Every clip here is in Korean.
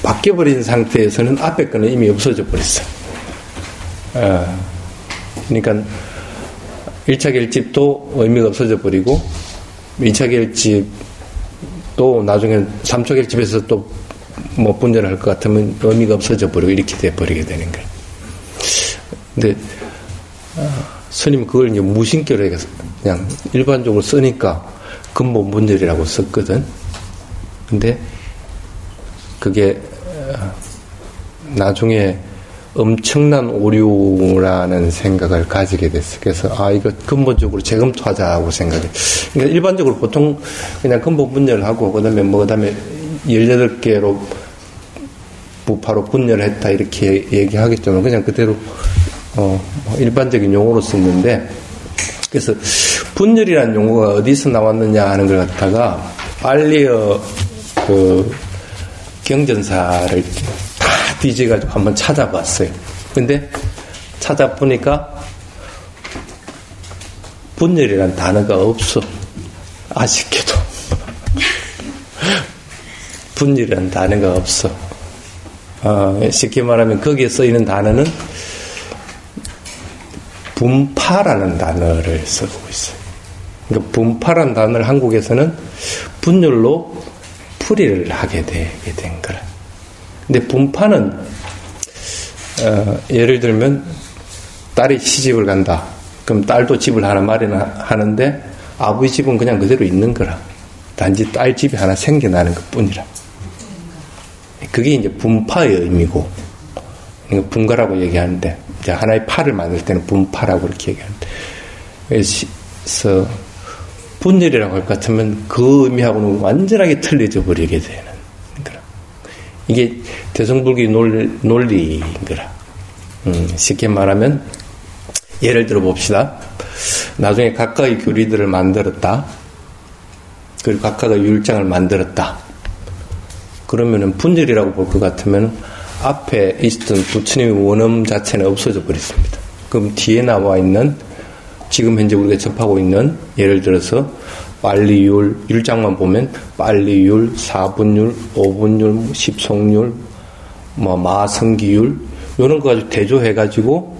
바뀌어버린 상태에서는 앞에 거는 이미 없어져 버렸어요. 그러니까 1차 결집도 의미가 없어져 버리고 2차 결집도 나중에 3차 결집에서 또 뭐 분열을 할 것 같으면 의미가 없어져 버리고 이렇게 돼 버리게 되는 거예요. 근데 스님은 그걸 이제 무신결에 그냥 일반적으로 쓰니까 근본 분열이라고 썼거든. 근데 그게 나중에 엄청난 오류라는 생각을 가지게 됐어. 그래서 이거 근본적으로 재검토하자고 생각해. 그러니까 일반적으로 보통 그냥 근본 분열하고 그다음에 18개로 부파로 분열했다 이렇게 얘기하겠지만 그냥 그대로 일반적인 용어로 썼는데, 그래서 분열이라는 용어가 어디서 나왔느냐 하는 걸 갖다가 빨리어 그 경전사를 다 뒤져가지고 한번 찾아봤어요. 근데 찾아보니까 분열이라는 단어가 없어. 아쉽게도. 분열이라는 단어가 없어. 쉽게 말하면 거기에 쓰이는 단어는 분파라는 단어를 쓰고 있어요. 그러니까 분파라는 단어를 한국에서는 분열로 풀이를 하게 되게 된 거라. 근데 분파는 예를 들면 딸이 시집을 간다. 그럼 딸도 집을 하나 마련하는데 아버지 집은 그냥 그대로 있는 거라. 단지 딸 집이 하나 생겨나는 것 뿐이라. 그게 이제 분파의 의미고, 그러니까 분가라고 얘기하는데, 이제 하나의 파를 만들 때는 분파라고 이렇게 얘기하는데, 그래서 분열이라고 할 것 같으면 그 의미하고는 완전하게 틀려져 버리게 되는 거라. 이게 대성불교 논리인 거라. 쉽게 말하면, 예를 들어 봅시다. 나중에 각각의 교리들을 만들었다. 그리고 각각의 율장을 만들었다. 그러면은 분열이라고 볼 것 같으면 앞에 있었던 부처님의 원음 자체는 없어져 버렸습니다. 그럼 뒤에 나와 있는 지금 현재 우리가 접하고 있는 예를 들어서 빨리율, 율장만 보면 빨리율, 사분율, 오분율, 십송율, 마성기율 이런 거 가지고 대조해가지고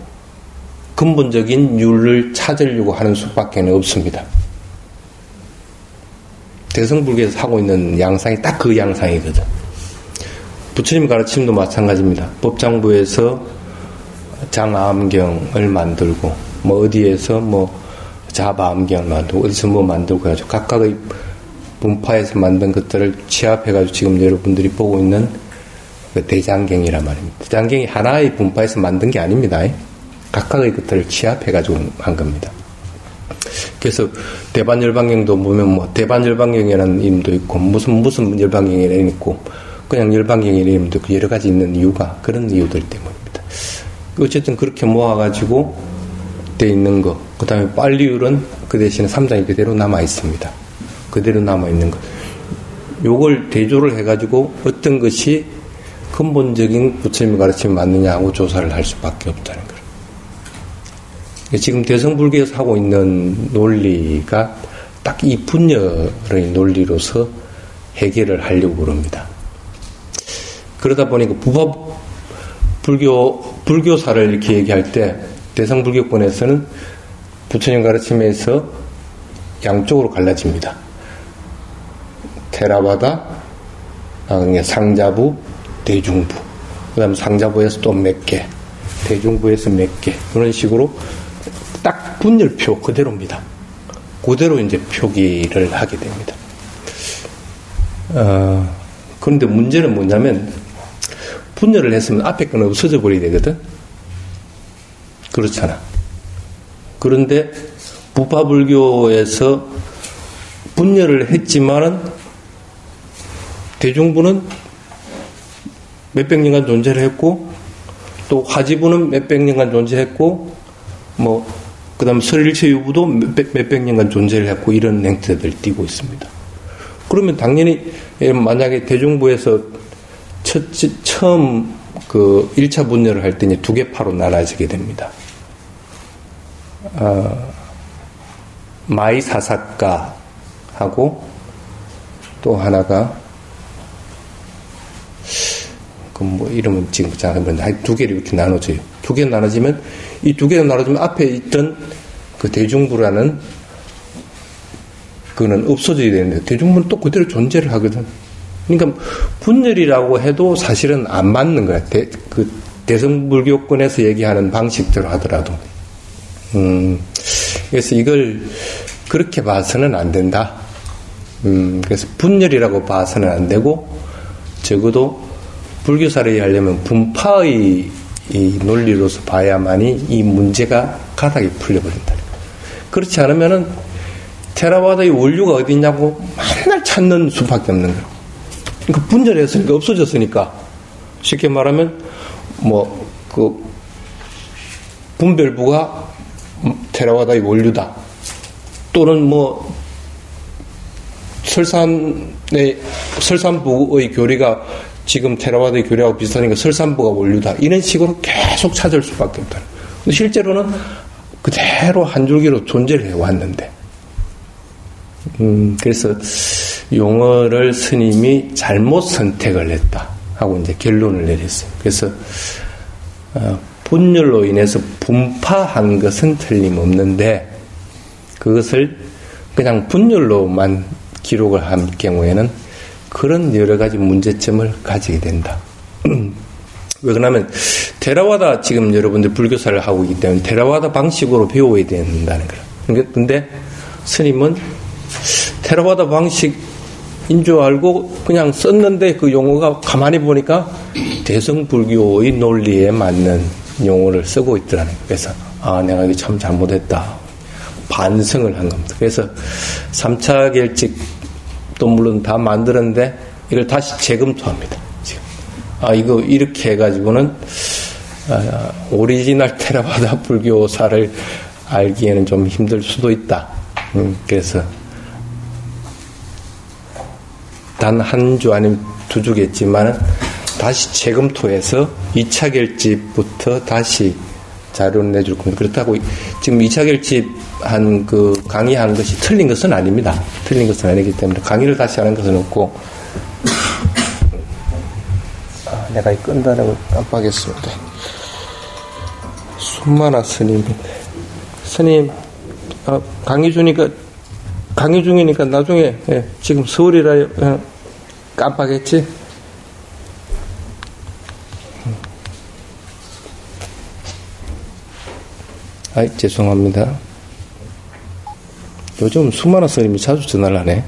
근본적인 율을 찾으려고 하는 수밖에 없습니다. 대성불교에서 하고 있는 양상이 딱 그 양상이거든. 부처님 가르침도 마찬가지입니다. 법장부에서 장암경을 만들고, 어디에서 자바암경을 만들고, 어디서 만들고 해가지고, 각각의 분파에서 만든 것들을 취합해가지고 지금 여러분들이 보고 있는 그 대장경이란 말입니다. 대장경이 하나의 분파에서 만든 게 아닙니다. 각각의 것들을 취합해가지고 한 겁니다. 그래서 대반열반경도 보면 대반열반경이라는 이름도 있고 무슨 열반경이라는 이름이 있고 그냥 열반경이라는 이름도 있고 여러 가지 있는 이유가 그런 이유들 때문입니다. 어쨌든 그렇게 모아가지고 돼 있는 거, 그 다음에 빨리율은 그 대신에 3장이 그대로 남아 있습니다. 그대로 남아 있는 것. 요걸 대조를 해가지고 어떤 것이 근본적인 부처님의 가르침이 맞느냐 하고 조사를 할 수밖에 없다는 거예요. 지금 대성불교에서 하고 있는 논리가 딱 이 분열의 논리로서 해결을 하려고 그럽니다. 그러다 보니까 불교사를 이렇게 얘기할 때 대성불교권에서는 부처님 가르침에서 양쪽으로 갈라집니다. 테라바다, 상자부, 대중부. 그 다음에 상자부에서 또 몇 개, 대중부에서 몇 개. 그런 식으로 딱 분열표 그대로입니다. 그대로 이제 표기를 하게 됩니다. 그런데 문제는 뭐냐면, 분열을 했으면 앞에 거는 없어져 버려야 되거든? 그렇잖아. 그런데, 부파불교에서 분열을 했지만은, 대중부는 몇백 년간 존재를 했고, 또 화지부는 몇백 년간 존재했고, 그 다음에 설일체 유부도 몇백 년간 존재를 했고, 이런 행태들을 띠고 있습니다. 그러면 당연히, 만약에 대중부에서 처음 1차 분열을 할 때 두 개 파로 나눠지게 됩니다. 마이사사가하고 또 하나가 뭐 이러면 지금 잠깐 두 개로 이렇게 나눠져요. 두 개로 나눠지면 이 두 개로 나눠지면 앞에 있던 그 대중부라는 그거는 없어져야 되는데 대중부는 또 그대로 존재를 하거든. 그러니까 분열이라고 해도 사실은 안 맞는 거야. 그 대성불교권에서 얘기하는 방식대로 하더라도. 그래서 이걸 그렇게 봐서는 안 된다. 그래서 분열이라고 봐서는 안 되고, 적어도 불교사를 이해하려면 분파의 이 논리로서 봐야만이 이 문제가 가닥이 풀려버린다. 그렇지 않으면은 테라와다의 원류가 어디 있냐고 맨날 찾는 수밖에 없는 거예요. 그러니까 분열했으니까 없어졌으니까 쉽게 말하면 뭐 그 분별부가 테라와다의 원류다. 또는 뭐 설산부의 교리가 지금 테라와다의 교리하고 비슷하니까 설산부가 원류다. 이런 식으로 계속 찾을 수밖에 없다. 근데 실제로는 그대로 한 줄기로 존재를 해왔는데. 그래서 용어를 스님이 잘못 선택을 했다 하고 이제 결론을 내렸어요. 그래서 분열로 인해서 분파한 것은 틀림없는데 그것을 그냥 분열로만 기록을 한 경우에는 그런 여러 가지 문제점을 가지게 된다. 왜 그러냐면 테라와다 지금 여러분들 불교사를 하고 있기 때문에 테라와다 방식으로 배워야 된다는 거예요. 근데 스님은 테라와다 방식인 줄 알고 그냥 썼는데 그 용어가 가만히 보니까 대성불교의 논리에 맞는 용어를 쓰고 있더라는 거예요. 그래서 내가 이거 참 잘못했다. 반성을 한 겁니다. 그래서 3차 결집도 물론 다 만들었는데 이걸 다시 재검토합니다. 지금. 이거 이렇게 해가지고는 오리지널 테라와다 불교사를 알기에는 좀 힘들 수도 있다. 그래서 단 한 주 아니면 두 주겠지만 다시 재검토해서 2차 결집부터 다시 자료를 내줄 겁니다. 그렇다고 지금 2차 결집한 그 강의한 것이 틀린 것은 아닙니다. 틀린 것은 아니기 때문에 강의를 다시 하는 것은 없고 내가 이 끈다는 걸 깜빡했습니다. 손만아 스님인데 스님 강의 중이니까 나중에 지금 서울이라 깜빡했지? 죄송합니다. 요즘 수많은 스님이 자주 전화를 하네.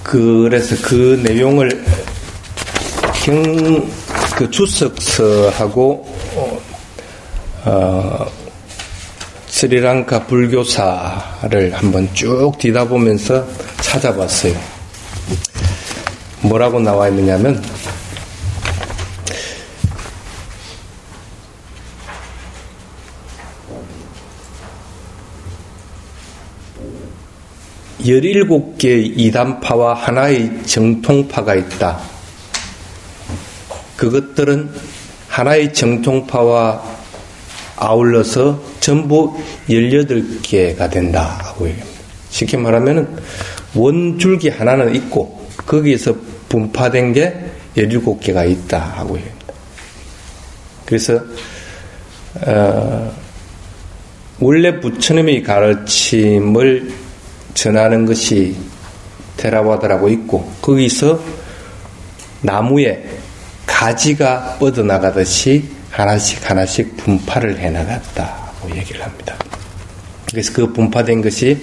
그래서 그 내용을 그 주석서하고 스리랑카 불교사를 한번 쭉 뒤다보면서 찾아봤어요. 뭐라고 나와 있느냐면 (17) 개의 이단파와 하나의 정통파가 있다. 그것들은 하나의 정통파와 아울러서 전부 18개가 된다 하고 얘기합니다. 쉽게 말하면 원줄기 하나는 있고 거기에서 분파된 게 17개가 있다 하고 얘기합니다. 그래서 원래 부처님의 가르침을 전하는 것이 테라와다라고 있고 거기서 나무에 가지가 뻗어나가듯이 하나씩 분파를 해나갔다고 얘기를 합니다. 그래서 그 분파된 것이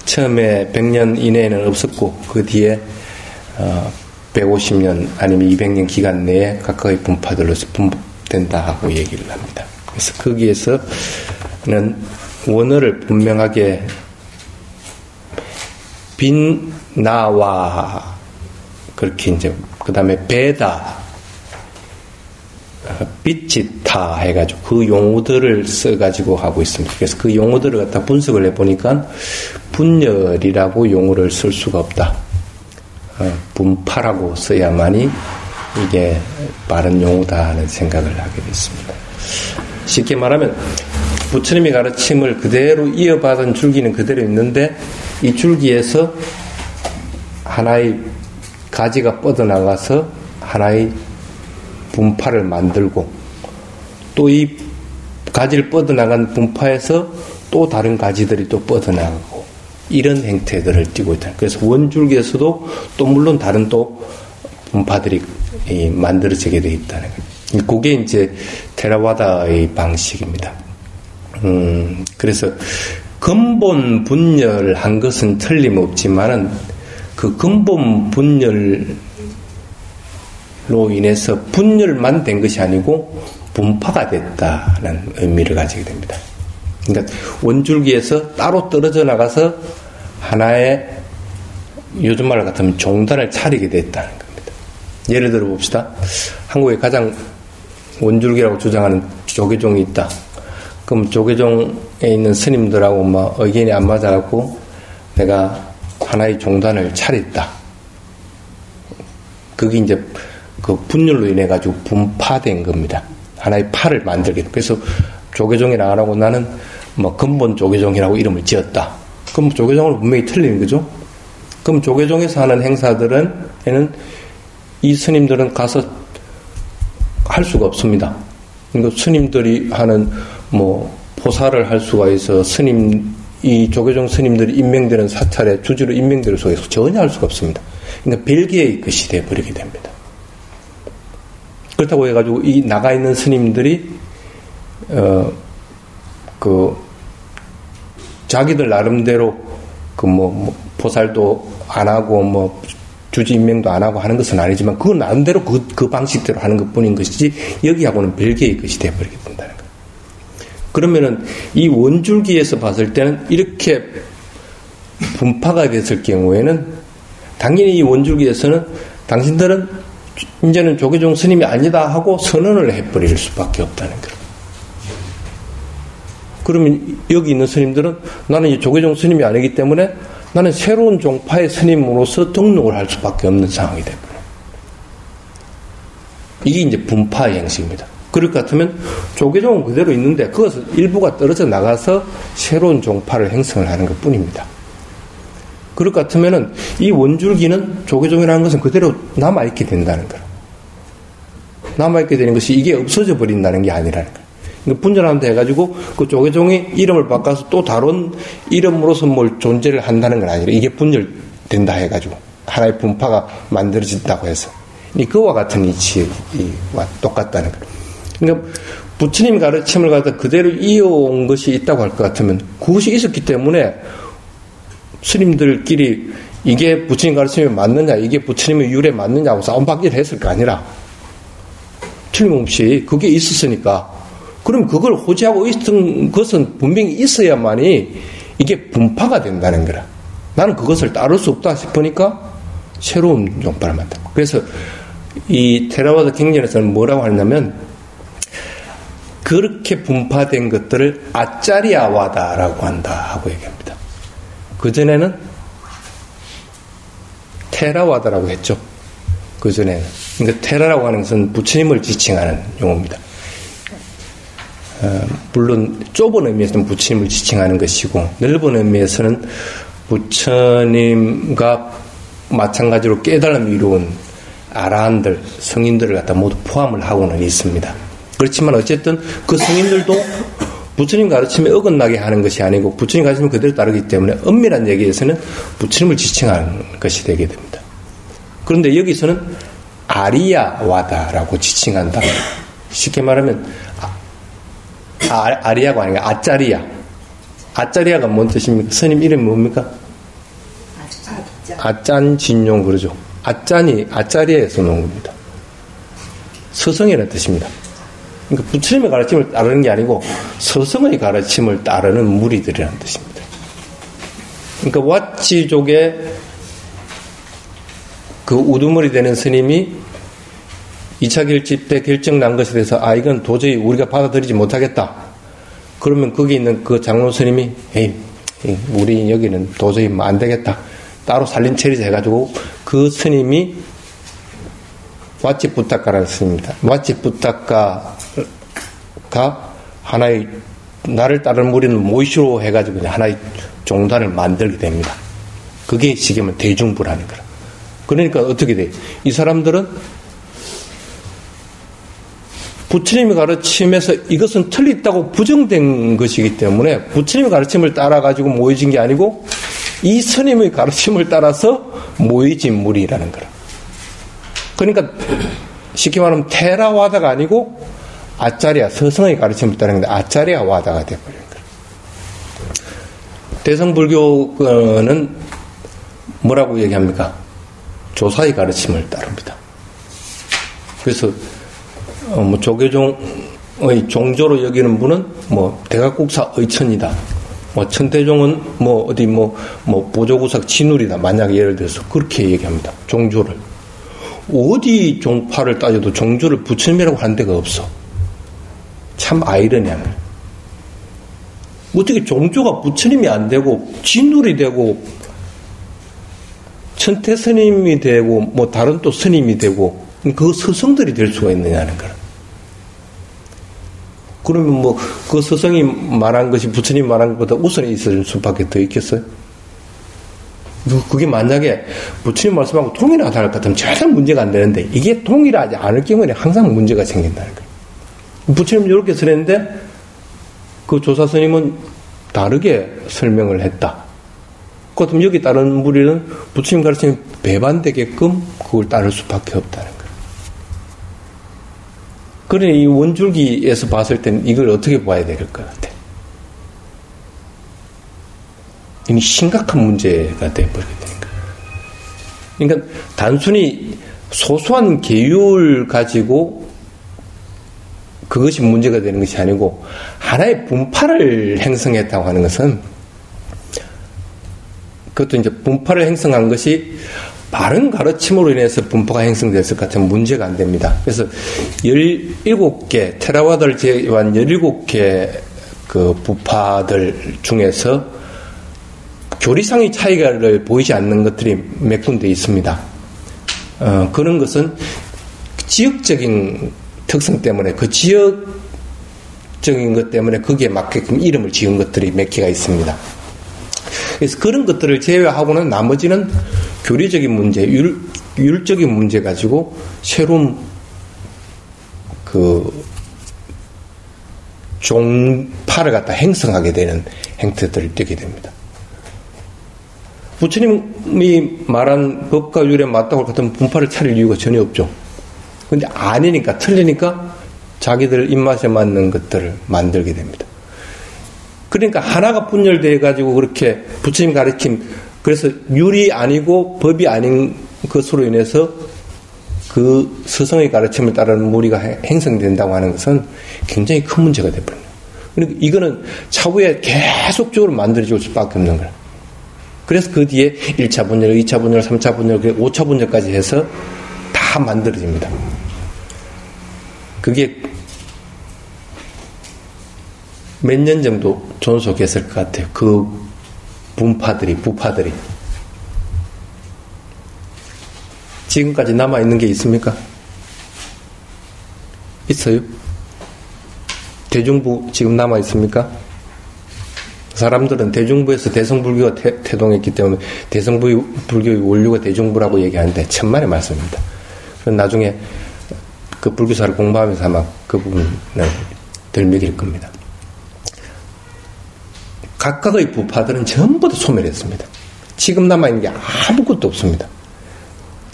처음에 100년 이내에는 없었고 그 뒤에 150년 아니면 200년 기간 내에 각각의 분파들로서 분포된다 하고 얘기를 합니다. 그래서 거기에서는 원어를 분명하게 빈나와 그렇게 이제 그 다음에 베다 비치타 해가지고 그 용어들을 써가지고 하고 있습니다. 그래서 그 용어들을 갖다 분석을 해보니까 분열이라고 용어를 쓸 수가 없다. 분파라고 써야만이 이게 바른 용어다 하는 생각을 하게 됐습니다. 쉽게 말하면 부처님의 가르침을 그대로 이어받은 줄기는 그대로 있는데 이 줄기에서 하나의 가지가 뻗어나가서 하나의 분파를 만들고 또 이 가지를 뻗어나간 분파에서 또 다른 가지들이 또 뻗어나가고 이런 행태들을 띠고 있다. 그래서 원줄기에서도 또 물론 다른 또 분파들이 만들어지게 되어 있다는 거예요. 그게 이제 테라와다의 방식입니다. 그래서 근본 분열한 것은 틀림없지만은 그 근본 분열로 인해서 분열만 된 것이 아니고 분파가 됐다는 의미를 가지게 됩니다. 그러니까 원줄기에서 따로 떨어져 나가서 하나의 요즘 말 같으면 종단을 차리게 됐다는 겁니다. 예를 들어 봅시다. 한국에 가장 원줄기라고 주장하는 조계종이 있다. 그럼 조계종에 있는 스님들하고 막 의견이 안 맞아갖고 내가 하나의 종단을 차렸다. 그게 이제 그 분열로 인해 가지고 분파된 겁니다. 하나의 파를 만들게. 그래서 조계종이라 안 하고 나는 뭐 근본 조계종이라고 이름을 지었다. 그럼 조계종은 분명히 틀린 거죠. 그럼 조계종에서 하는 행사들은 이 스님들은 가서 할 수가 없습니다. 그러니까 스님들이 하는 뭐 포사를 할 수가 있어 이 조계종 스님들이 임명되는 사찰에 주지로 임명될 수가 있어 전혀 할 수가 없습니다. 그러니까 별개의 것이 되어버리게 됩니다. 그렇다고 해가지고 이 나가 있는 스님들이 자기들 나름대로 포살도 안 하고 주지 임명도 안 하고 하는 것은 아니지만 그건 나름대로 그 방식대로 하는 것뿐인 것이지 여기하고는 별개의 것이 되어버리게 된다는 거예요. 그러면은 이 원줄기에서 봤을 때는 이렇게 분파가 됐을 경우에는 당연히 이 원줄기에서는 당신들은 이제는 조계종 스님이 아니다 하고 선언을 해버릴 수밖에 없다는 거예요. 그러면 여기 있는 스님들은 나는 이 조계종 스님이 아니기 때문에 나는 새로운 종파의 스님으로서 등록을 할 수밖에 없는 상황이 되버려요. 이게 이제 분파의 형식입니다. 그럴 것 같으면 조계종은 그대로 있는데 그것은 일부가 떨어져 나가서 새로운 종파를 형성을 하는 것 뿐입니다. 그럴 것 같으면은 이 원줄기는 조계종이라는 것은 그대로 남아있게 된다는 거예요. 남아있게 되는 것이 이게 없어져 버린다는 게 아니라는 거예요. 그러니까 분열한다 해가지고 그 조계종이 이름을 바꿔서 또 다른 이름으로서 뭘 존재를 한다는 건 아니라 이게 분열된다 해가지고 하나의 분파가 만들어진다고 해서 그와 같은 이치와 똑같다는 거예요. 그러니까 부처님 가르침을 갖다 그대로 이어온 것이 있다고 할 것 같으면 그것이 있었기 때문에 스님들끼리 이게 부처님 가르침에 맞느냐 이게 부처님의 율에 맞느냐고 싸움받기를 했을 거 아니라 틀림없이 그게 있었으니까 그럼 그걸 호지하고 있던 것은 분명히 있어야만이 이게 분파가 된다는 거라. 나는 그것을 따를 수 없다 싶으니까 새로운 종파를 만든다. 그래서 이 테라와다 경전에서는 뭐라고 하냐면 그렇게 분파된 것들을 아짜리아와다라고 한다 하고 얘기합니다. 그전에는 테라와다라고 했죠. 그전에는. 그러니까 테라라고 하는 것은 부처님을 지칭하는 용어입니다. 물론 좁은 의미에서는 부처님을 지칭하는 것이고 넓은 의미에서는 부처님과 마찬가지로 깨달음을 이루은 아라한들, 성인들을 갖다 모두 포함을 하고는 있습니다. 그렇지만 어쨌든 그 성인들도 부처님 가르침에 어긋나게 하는 것이 아니고 부처님 가르침을 그대로 따르기 때문에 엄밀한 얘기에서는 부처님을 지칭하는 것이 되게 됩니다. 그런데 여기서는 아리야와다라고 지칭한다. 쉽게 말하면 아리야가 아니라 아짜리야. 아짜리야가 뭔 뜻입니까? 스님 이름이 뭡니까? 아짠진용 그러죠. 아짠이 아짜리야에서 나온 겁니다. 서성이라는 뜻입니다. 그러니까 부처님의 가르침을 따르는 게 아니고 서성의 가르침을 따르는 무리들이라는 뜻입니다. 그러니까 왓지족의 그 우두머리 되는 스님이 2차 결집 때 결정 난 것에 대해서 이건 도저히 우리가 받아들이지 못하겠다. 그러면 거기 있는 그 장로 스님이 우리 여기는 도저히 안 되겠다. 따로 살림 처리자 해가지고 그 스님이 왓지부탁가라는 스님입니다. 왓지부탁가가 하나의 나를 따르는 무리는 모이시로 해가지고 하나의 종단을 만들게 됩니다. 그게 지금은 대중부라는 거라. 그러니까 어떻게 돼? 이 사람들은 부처님의 가르침에서 이것은 틀렸다고 부정된 것이기 때문에 부처님의 가르침을 따라가지고 모여진 게 아니고 이 스님의 가르침을 따라서 모여진 무리라는 거라. 그러니까 쉽게 말하면 테라와다가 아니고 아짜리아, 서성의 가르침을 따르는 건데 아짜리아 와다가 되어버린 거예요. 대성불교는 뭐라고 얘기합니까? 조사의 가르침을 따릅니다. 그래서 조계종의 종조로 여기는 분은 대각국사 의천이다. 천대종은 보조구사 진울이다. 만약에 예를 들어서 그렇게 얘기합니다. 종조를. 어디 종파를 따져도 종조를 부처님이라고 하는 데가 없어. 참 아이러니한 거예요. 어떻게 종조가 부처님이 안 되고 진울이 되고 천태 스님이 되고 다른 또 스님이 되고 그 스승들이 될 수가 있느냐는 거예요. 그러면 그 스승이 말한 것이 부처님 말한 것보다 우선에 있을 수밖에 더 있겠어요? 그게 만약에 부처님 말씀하고 동일하다 할 것 같으면 절대 문제가 안 되는데 이게 동일하지 않을 경우에 항상 문제가 생긴다는 거예요. 부처님 이렇게 설했는데 그 조사 스님은 다르게 설명을 했다. 그렇다면 여기 따르는 무리는 부처님 가르침이 배반되게끔 그걸 따를 수밖에 없다는 거예요. 그러니 이 원줄기에서 봤을 때는 이걸 어떻게 봐야 될 것 같아? 이미 심각한 문제가 되어버리게 되는 거예요. 그러니까 단순히 소소한 계율 가지고 그것이 문제가 되는 것이 아니고 하나의 분파를 형성했다고 하는 것은 그것도 이제 분파를 형성한 것이 바른 가르침으로 인해서 분파가 형성됐을 것 같으면 문제가 안 됩니다. 그래서 17개, 테라와다를 제외한 17개 그 부파들 중에서 교리상의 차이를 보이지 않는 것들이 몇 군데 있습니다. 그런 것은 지역적인 특성 때문에 그 지역적인 것 때문에 거기에 맞게끔 이름을 지은 것들이 몇 개가 있습니다. 그래서 그런 것들을 제외하고는 나머지는 교리적인 문제, 율적인 문제 가지고 새로운 그 종파를 갖다 형성하게 되는 행태들을 띠게 됩니다. 부처님이 말한 법과 율에 맞다고 같은 분파를 차릴 이유가 전혀 없죠. 근데 아니니까, 틀리니까 자기들 입맛에 맞는 것들을 만들게 됩니다. 그러니까 하나가 분열되어 가지고 그렇게 부처님 가르침, 그래서 율이 아니고 법이 아닌 것으로 인해서 그 스승의 가르침을 따르는 무리가 형성된다고 하는 것은 굉장히 큰 문제가 되어버려요. 그러니까 이거는 차후에 계속적으로 만들어질 수밖에 없는 거예요. 그래서 그 뒤에 1차 분열, 2차 분열, 3차 분열, 5차 분열까지 해서 다 만들어집니다. 그게 몇 년 정도 존속했을 것 같아요. 그 부파들이. 지금까지 남아있는 게 있습니까? 있어요? 대중부 지금 남아있습니까? 사람들은 대중부에서 대성불교가 태동했기 때문에 대성불교의 원류가 대중부라고 얘기하는데 천만의 말씀입니다. 나중에 그 불교사를 공부하면서 아마 그 부분을 덜 먹일 겁니다. 각각의 부파들은 전부 다 소멸했습니다. 지금 남아있는 게 아무것도 없습니다.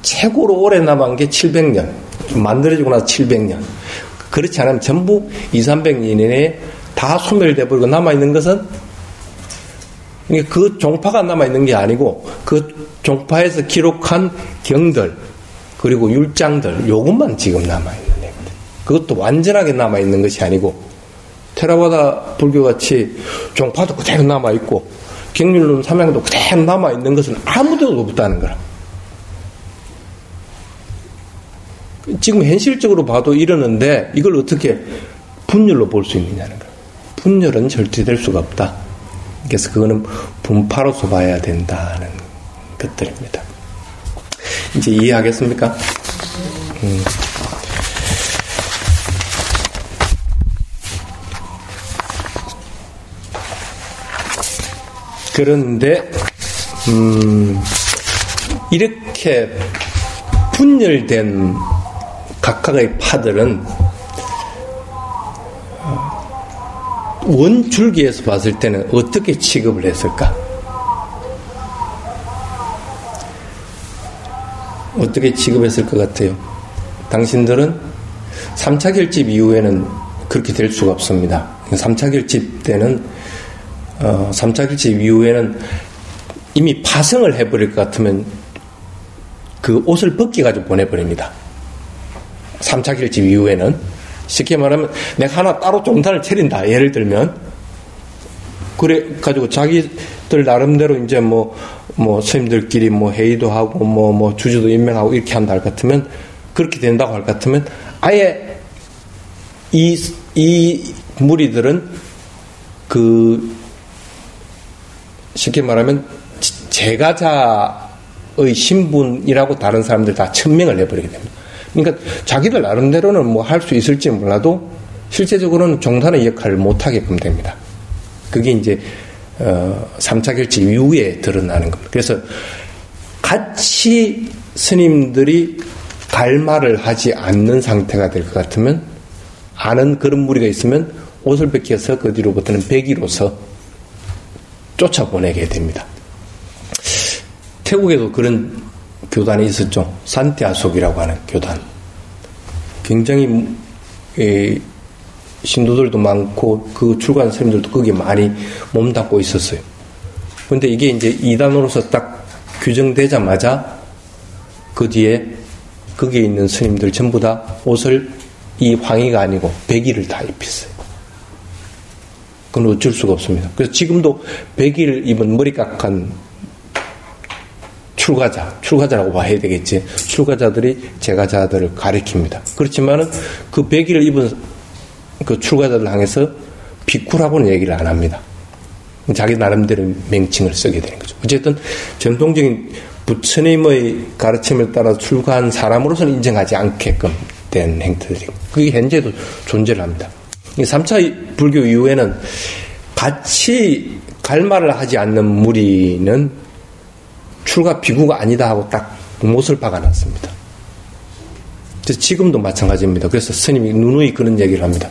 최고로 오래 남은 게 700년. 만들어지고 나서 700년. 그렇지 않으면 전부 200-300년 이내에 다 소멸돼 버리고 남아있는 것은 그 종파가 남아있는 게 아니고 그 종파에서 기록한 경들 그리고 율장들 요것만 지금 남아있는 얘기입니다. 그것도 완전하게 남아있는 것이 아니고 테라와다 불교같이 종파도 그대로 남아있고 경륜론 삼양도 그대로 남아있는 것은 아무데도 없다는 거라. 지금 현실적으로 봐도 이러는데 이걸 어떻게 분열로 볼 수 있느냐는 거예요. 분열은 절대 될 수가 없다. 그래서 그거는 분파로서 봐야 된다는 것들입니다. 이제 이해하겠습니까? 그런데 이렇게 분열된 각각의 파들은 원줄기에서 봤을 때는 어떻게 취급을 했을까? 어떻게 취급했을 것 같아요? 당신들은 3차 결집 이후에는 그렇게 될 수가 없습니다. 3차 결집 때는 3차 결집 이후에는 이미 파성을 해버릴 것 같으면 그 옷을 벗겨가지고 보내버립니다. 3차 결집 이후에는 쉽게 말하면 내가 하나 따로 종단을 차린다. 예를 들면 그래 가지고 자기들 나름대로 이제 뭐 스님들끼리 회의도 하고 주주도 임명하고 이렇게 한다 할 것 같으면 그렇게 된다고 할 것 같으면 아예 이 무리들은 그 쉽게 말하면 제가자의 신분이라고 다른 사람들 다 천명을 해버리게 됩니다. 그러니까 자기들 나름대로는 할 수 있을지 몰라도 실제적으로는 종단의 역할을 못하게끔 됩니다. 그게 이제 3차 결집 이후에 드러나는 겁니다. 그래서 같이 스님들이 갈말을 하지 않는 상태가 될 것 같으면 아는 그런 무리가 있으면 옷을 벗겨서 그 뒤로부터는 백의로서 쫓아보내게 됩니다. 태국에도 그런 교단이 있었죠. 산티아속이라고 하는 교단. 굉장히 신도들도 많고 그 출가한 스님들도 거기에 많이 몸담고 있었어요. 그런데 이게 이제 이단으로서 딱 규정되자마자 그 뒤에 거기에 있는 스님들 전부 다 옷을 이 황의가 아니고 백의를 다 입혔어요. 그건 어쩔 수가 없습니다. 그래서 지금도 백의를 입은 머리깎은 출가자라고 봐야 되겠지. 출가자들이 제가자들을 가리킵니다. 그렇지만은 그 백의를 입은 그 출가자들 향해서 비쿠라고는 얘기를 안 합니다. 자기 나름대로 명칭을 쓰게 되는 거죠. 어쨌든 전통적인 부처님의 가르침을 따라 출가한 사람으로서는 인정하지 않게끔 된 행태들이 그게 현재도 존재를 합니다. 3차 불교 이후에는 같이 갈말을 하지 않는 무리는 출가 비구가 아니다 하고 딱 못을 박아놨습니다. 그래서 지금도 마찬가지입니다. 그래서 스님이 누누이 그런 얘기를 합니다.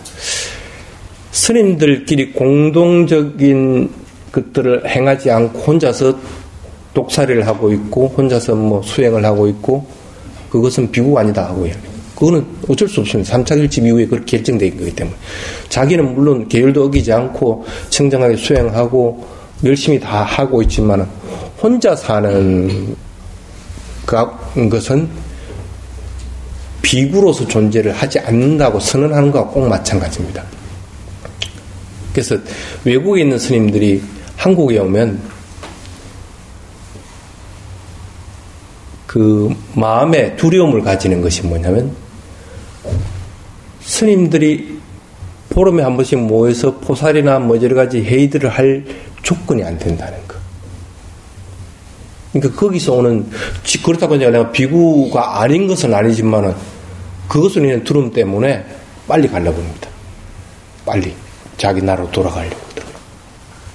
스님들끼리 공동적인 것들을 행하지 않고 혼자서 독사리를 하고 있고 혼자서 수행을 하고 있고 그것은 비구가 아니다 하고요. 그거는 어쩔 수 없습니다. 3차 결집 이후에 그렇게 결정되어 있기 때문에 자기는 물론 계율도 어기지 않고 청정하게 수행하고 열심히 다 하고 있지만 혼자 사는 것은 비구로서 존재를 하지 않는다고 선언하는 것과 꼭 마찬가지입니다. 그래서 외국에 있는 스님들이 한국에 오면 그 마음에 두려움을 가지는 것이 뭐냐면 스님들이 포럼에 한 번씩 모여서 포살이나 여러 가지 회의들을 할 조건이 안 된다는 거. 그러니까 거기서 오는 그렇다고 내가 비구가 아닌 것은 아니지만은 그것을 인한 두려움 때문에 빨리 가려고 합니다. 빨리 자기 나라로 돌아가려고 하더라고요.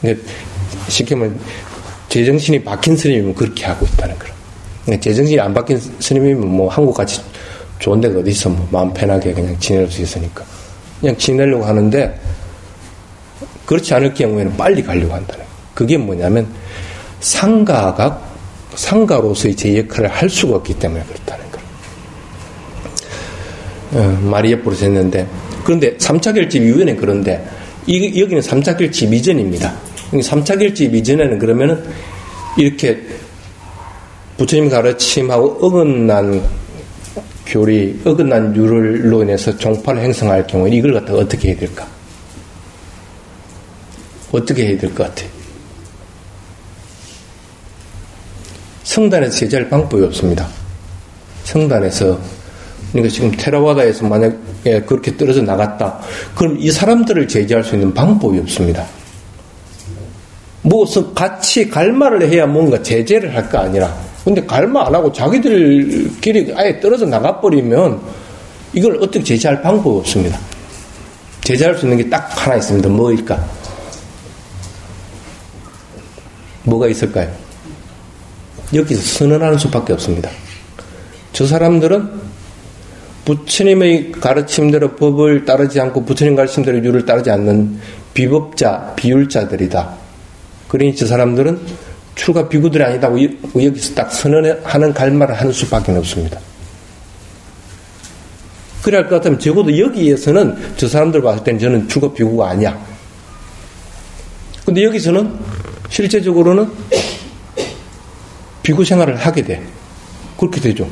그러니까 쉽게 말하면 제정신이 박힌 스님이면 그렇게 하고 있다는 거라. 그러니까 제정신이 안 박힌 스님이면 한국같이 좋은 데가 어디 있어 마음 편하게 그냥 지낼 수 있으니까 그냥 지내려고 하는데 그렇지 않을 경우에는 빨리 가려고 한다는 거예요. 그게 뭐냐면 상가로서의 제 역할을 할 수가 없기 때문에 그렇다는 거예요. 말이 예쁘게 했는데 그런데 3차 결집 이후에는 그런데 여기는 3차 결집 이전입니다. 3차 결집 이전에는 그러면은 이렇게 부처님 가르침하고 어긋난 교리, 어긋난 율로 인해서 종파를 행성할 경우에 이걸 갖다가 어떻게 해야 될까? 어떻게 해야 될 것 같아요? 성단에서 제재할 방법이 없습니다. 성단에서 그러니까 지금 테라와다에서 만약에 그렇게 떨어져 나갔다. 그럼 이 사람들을 제재할 수 있는 방법이 없습니다. 같이 갈말을 해야 뭔가 제재를 할 거 아니라 근데 갈말 안 하고 자기들끼리 아예 떨어져 나가버리면 이걸 어떻게 제재할 방법이 없습니다. 제재할 수 있는 게 딱 하나 있습니다. 뭐일까? 뭐가 있을까요? 여기서 선언하는 수밖에 없습니다. 저 사람들은 부처님의 가르침대로 법을 따르지 않고 부처님 가르침대로 율을 따르지 않는 비법자, 비율자들이다. 그러니 저 사람들은 출가 비구들이 아니다고 여기서 딱 선언하는 갈말을 하는 수밖에 없습니다. 그래야 할 것 같으면 적어도 여기에서는 저 사람들 봤을 때는 저는 출가 비구가 아니야. 근데 여기서는 실제적으로는 비구 생활을 하게 돼. 그렇게 되죠.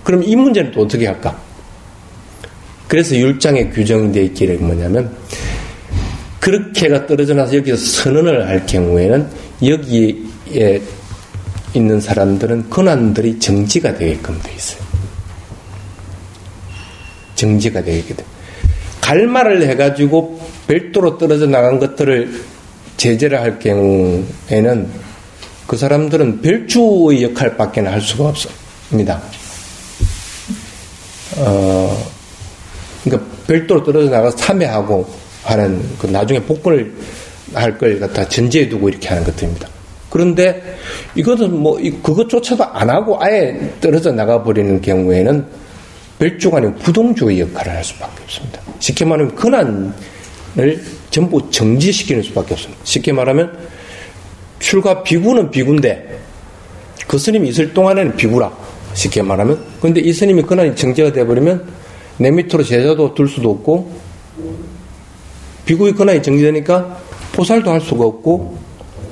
그럼 이 문제는 또 어떻게 할까? 그래서 율장에 규정이 되어 있기를 뭐냐면, 그렇게가 떨어져 나서 여기서 선언을 할 경우에는 여기에 있는 사람들은 권한들이 정지가 되게끔 되어 있어요. 정지가 되게 돼. 갈말을 해가지고 별도로 떨어져 나간 것들을 제재를 할 경우에는 그 사람들은 별주의 역할밖에 할 수가 없습니다. 그러니까 별도로 떨어져 나가서 참여하고 하는 그 나중에 복권을 할 걸 갖다 전제해 두고 이렇게 하는 것들입니다. 그런데 이것은 뭐 그것조차도 안 하고 아예 떨어져 나가 버리는 경우에는 별주가 아니고 부동주의 역할을 할 수밖에 없습니다. 쉽게 말하면 권한을 전부 정지시키는 수밖에 없습니다. 쉽게 말하면 출가 비구는 비구인데 그 스님이 있을 동안에는 비구라. 쉽게 말하면. 그런데 이 스님이 권한이 정지가 되어버리면 내 밑으로 제자도 둘 수도 없고 비구의 권한이 정지되니까 포살도 할 수가 없고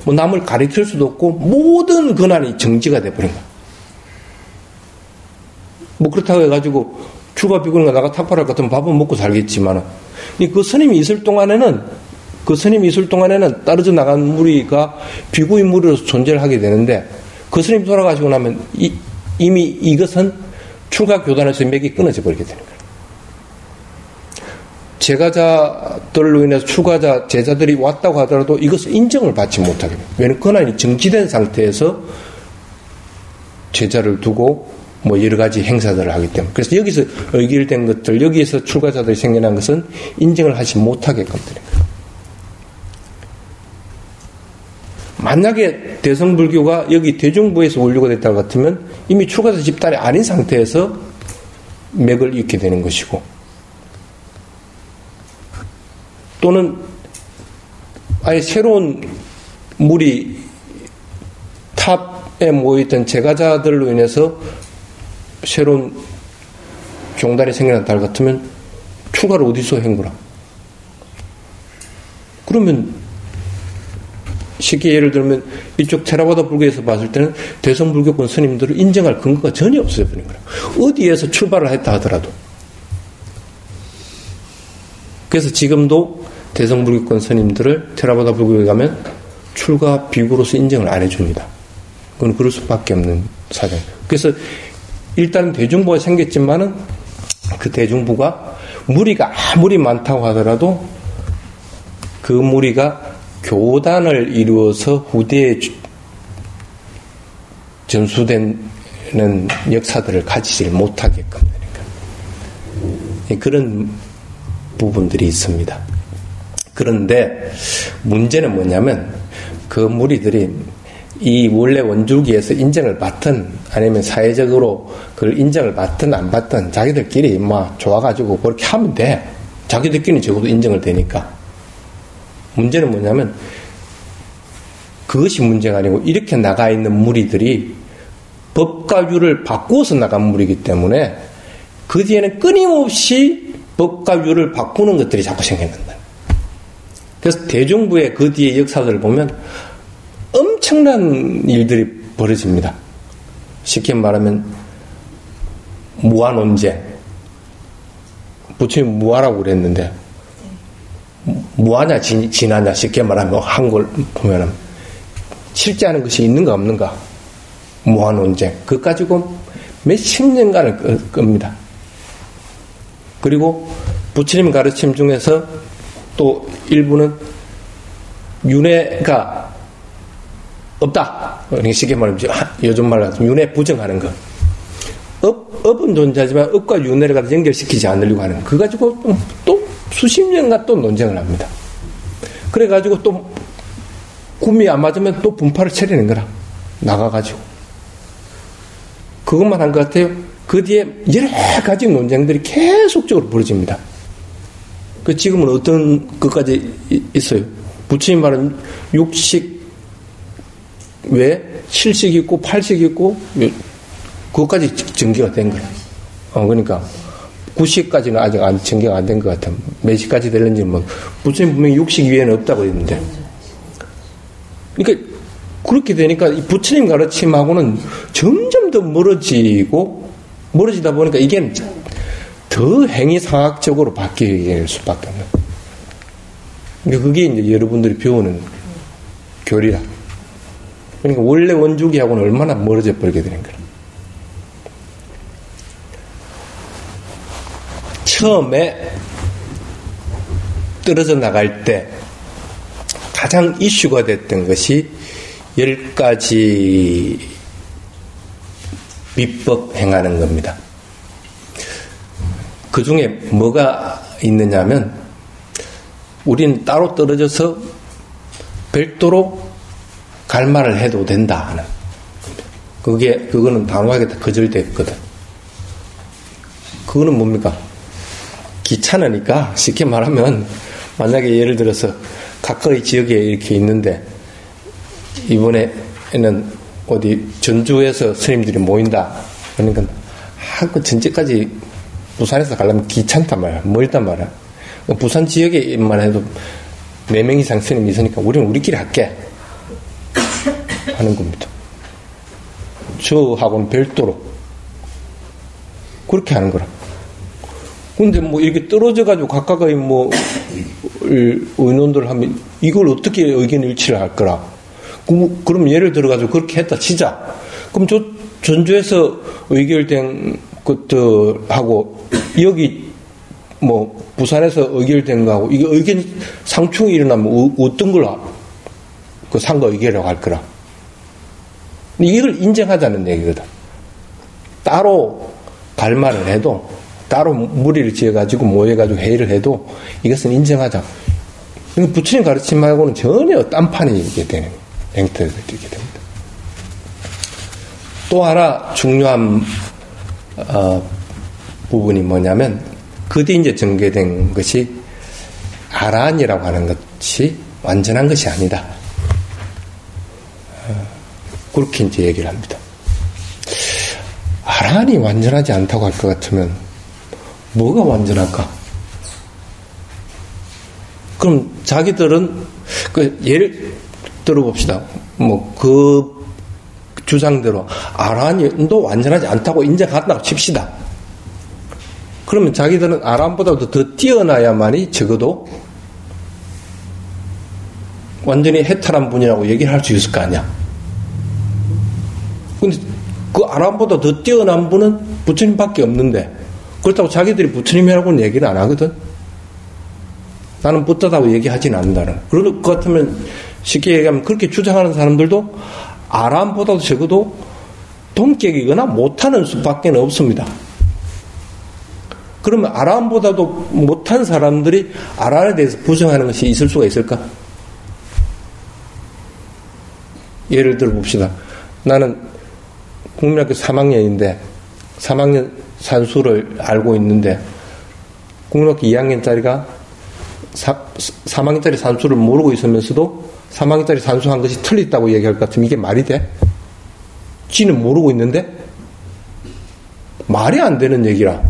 뭐 남을 가르칠 수도 없고 모든 권한이 정지가 되어버린 거야. 뭐 그렇다고 해가지고 출가 비구는 나가 탁발할 것 같으면 밥은 먹고 살겠지만 그 스님이 있을 동안에는 떨어져 나간 무리가 비구의 무리로서 존재를 하게 되는데 그 스님이 돌아가시고 나면 이미 이것은 출가 교단에서 맥이 끊어져 버리게 되는 거예요. 제가자들로 인해서 출가자 제자들이 왔다고 하더라도 이것을 인정을 받지 못하게 돼요. 왜냐하면 권한이 정지된 상태에서 제자를 두고 뭐 여러 가지 행사들을 하기 때문에. 그래서 여기서 의결된 것들, 여기에서 출가자들이 생겨난 것은 인정을 하지 못하게끔 되는 거예요. 만약에 대성불교가 여기 대중부에서 원류가 됐다고 같으면 이미 출가자 집단이 아닌 상태에서 맥을 잇게 되는 것이고, 또는 아예 새로운 무리 탑에 모여있던 제가자들로 인해서 새로운 종단이 생겨났다 같으면 출가를 어디서 한 거라? 그러면 쉽게 예를 들면 이쪽 테라바다 불교에서 봤을 때는 대성불교권 스님들을 인정할 근거가 전혀 없어져 버린 거라. 어디에서 출발을 했다 하더라도. 그래서 지금도 대성불교권 스님들을 테라바다 불교에 가면 출가 비구로서 인정을 안 해줍니다. 그건 그럴 수밖에 없는 사정. 그래서 일단 대중부가 생겼지만은 그 대중부가 무리가 아무리 많다고 하더라도 그 무리가 교단을 이루어서 후대에 전수되는 역사들을 가지질 못하게끔 되니까 그런 부분들이 있습니다. 그런데 문제는 뭐냐면 그 무리들이 이 원래 원주기에서 인정을 받든 아니면 사회적으로 그걸 인정을 받든 안 받든 자기들끼리 막 좋아가지고 그렇게 하면 돼. 자기들끼리 적어도 인정을 되니까. 문제는 뭐냐면 그것이 문제가 아니고 이렇게 나가 있는 무리들이 법과 율을 바꾸어서 나간 무리이기 때문에 그 뒤에는 끊임없이 법과 율을 바꾸는 것들이 자꾸 생겨난다. 그래서 대중부의 그 뒤의 역사들을 보면 엄청난 일들이 벌어집니다. 쉽게 말하면 무아 논쟁. 부처님 무아라고 그랬는데 무아냐 진하냐 쉽게 말하면 한글 보면은 실제 하는 것이 있는가 없는가 무아 논쟁. 그것 가지고 몇십 년간을 끕니다. 그리고 부처님 가르침 중에서 또 일부는 윤회가 없다. 쉽게 말하면 요즘 말로 윤회 부정하는 것. 업은 존재하지만 업과 윤회를 갖다 연결시키지 않으려고 하는 것. 그거 가지고 또 수십 년간 또 논쟁을 합니다. 그래가지고 또 꿈이 안 맞으면 또 분파를 차리는 거라. 나가가지고. 그것만 한 것 같아요. 그 뒤에 여러 가지 논쟁들이 계속적으로 벌어집니다. 그 지금은 어떤 것까지 있어요. 부처님 말은 육식 외에 칠식 있고 팔식 있고 그것까지 전개가 된 거예요. 그러니까 구식까지는 아직 전개가 안 된 것 같아요. 몇 시까지 될는지 뭐 부처님 분명히 육식 위에는 없다고 했는데, 그러니까 그렇게 되니까 이 부처님 가르침하고는 점점 더 멀어지다 보니까 이게 더 행위상학적으로 바뀔 수밖에 없는. 그러니까 그게 이제 여러분들이 배우는 교리라. 그러니까 원래 원주기하고는 얼마나 멀어져 버리게 되는 거야. 처음에 떨어져 나갈 때 가장 이슈가 됐던 것이 10가지 비법 행하는 겁니다. 그 중에 뭐가 있느냐면, 우리는 따로 떨어져서 별도로 갈망을 해도 된다 하는. 그거는 단호하게 거절됐거든. 그거는 뭡니까? 귀찮으니까, 쉽게 말하면, 만약에 예를 들어서 가까이 지역에 이렇게 있는데, 이번에는 어디 전주에서 스님들이 모인다. 그러니까, 그 전제까지 부산에서 가려면 귀찮단 말이야. 멀단 말이야. 부산 지역에만 해도 4명 이상 스님이 있으니까 우리는 우리끼리 할게. 하는 겁니다. 저하고는 별도로. 그렇게 하는 거라. 근데 뭐 이렇게 떨어져가지고 각각의 뭐 의논들 하면 이걸 어떻게 의견 일치를 할 거라. 그럼 예를 들어가지고 그렇게 했다 치자. 그럼 전주에서 의결된 것들하고 여기 뭐 부산에서 의결된 거하고 이게 의견 상충이 일어나면 어떤 걸 그 상가 의결이라고 할 거라. 이걸 인정하자는 얘기거든. 따로 갈망을 해도, 따로 무리를 지어가지고 모여가지고 회의를 해도 이것은 인정하자. 부처님 가르침하고는 전혀 딴판이 이렇게 되는 행태가 되게 됩니다. 또 하나 중요한 부분이 뭐냐면, 그 뒤에 이제 전개된 것이 아라한이라고 하는 것이 완전한 것이 아니다. 그렇게 이제 얘기를 합니다. 아라한이 완전하지 않다고 할 것 같으면 뭐가 완전할까? 그럼 자기들은 예를 들어봅시다. 뭐 그 주장대로 아라한도 완전하지 않다고 인정한다고 칩시다. 그러면 자기들은 아라한보다도 더 뛰어나야만이 적어도 완전히 해탈한 분이라고 얘기를 할 수 있을 거 아니야. 근데 그 아라한보다 더 뛰어난 분은 부처님밖에 없는데, 그렇다고 자기들이 부처님이라고는 얘기를 안 하거든. 나는 부처다고 얘기하진 않는다는. 그럴 것 같으면 쉽게 얘기하면 그렇게 주장하는 사람들도 아라한보다도 적어도 동격이거나 못하는 수밖에 없습니다. 그러면 아라한보다도 못한 사람들이 아라한에 대해서 부정하는 것이 있을 수가 있을까? 예를 들어 봅시다. 나는 국민학교 3학년인데 3학년 산수를 알고 있는데 국민학교 2학년짜리가 3학년짜리 산수를 모르고 있으면서도 3학년짜리 산수한 것이 틀렸다고 얘기할 것 같으면 이게 말이 돼? 지는 모르고 있는데? 말이 안 되는 얘기라.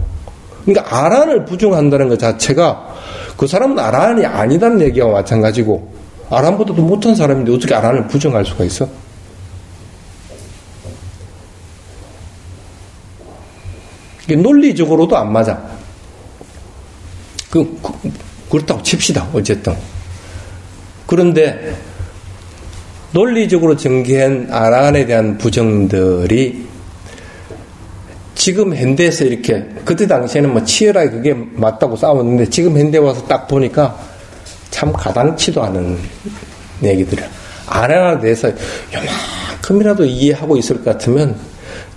그러니까 아라한을 부정한다는 것 자체가 그 사람은 아라한이 아니다는 얘기와 마찬가지고, 아라한보다도 못한 사람인데 어떻게 아라한을 부정할 수가 있어? 이게 논리적으로도 안 맞아. 그렇다고 칩시다. 어쨌든. 그런데 논리적으로 전개한 아라한에 대한 부정들이 지금 현대에서 이렇게, 그때 당시에는 뭐 치열하게 그게 맞다고 싸웠는데 지금 현대에 와서 딱 보니까 참 가당치도 않은 얘기들이야. 아라한에 대해서 요만큼이라도 이해하고 있을 것 같으면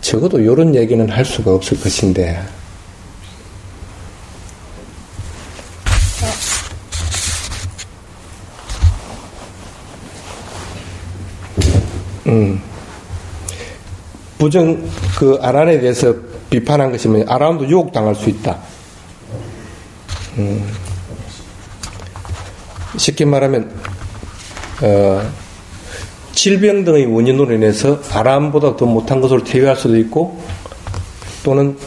적어도 이런 얘기는 할 수가 없을 것인데, 아란에 대해서 비판한 것이 뭐냐. 아란도 유혹당할 수 있다. 쉽게 말하면, 질병 등의 원인으로 인해서 아란보다 더 못한 것으로 퇴위할 수도 있고, 또는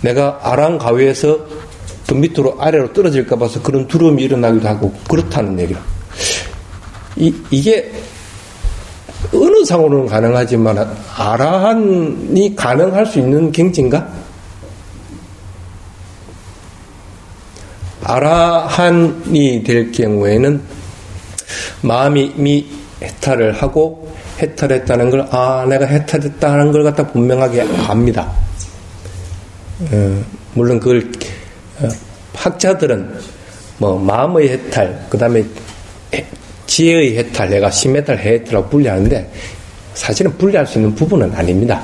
내가 아란 가위에서 더 밑으로 아래로 떨어질까 봐서 그런 두려움이 일어나기도 하고, 그렇다는 얘기다. 이게 어느 상으로는 가능하지만 아라한이 가능할 수 있는 경지인가? 아라한이 될 경우에는 마음이 이미 해탈을 하고 해탈했다는 걸 내가 해탈했다는 걸 갖다 분명하게 압니다. 물론 그걸 학자들은 뭐 마음의 해탈, 그 다음에 지혜의 해탈, 내가 심해탈, 해탈이라고 분리하는데 사실은 분리할 수 있는 부분은 아닙니다.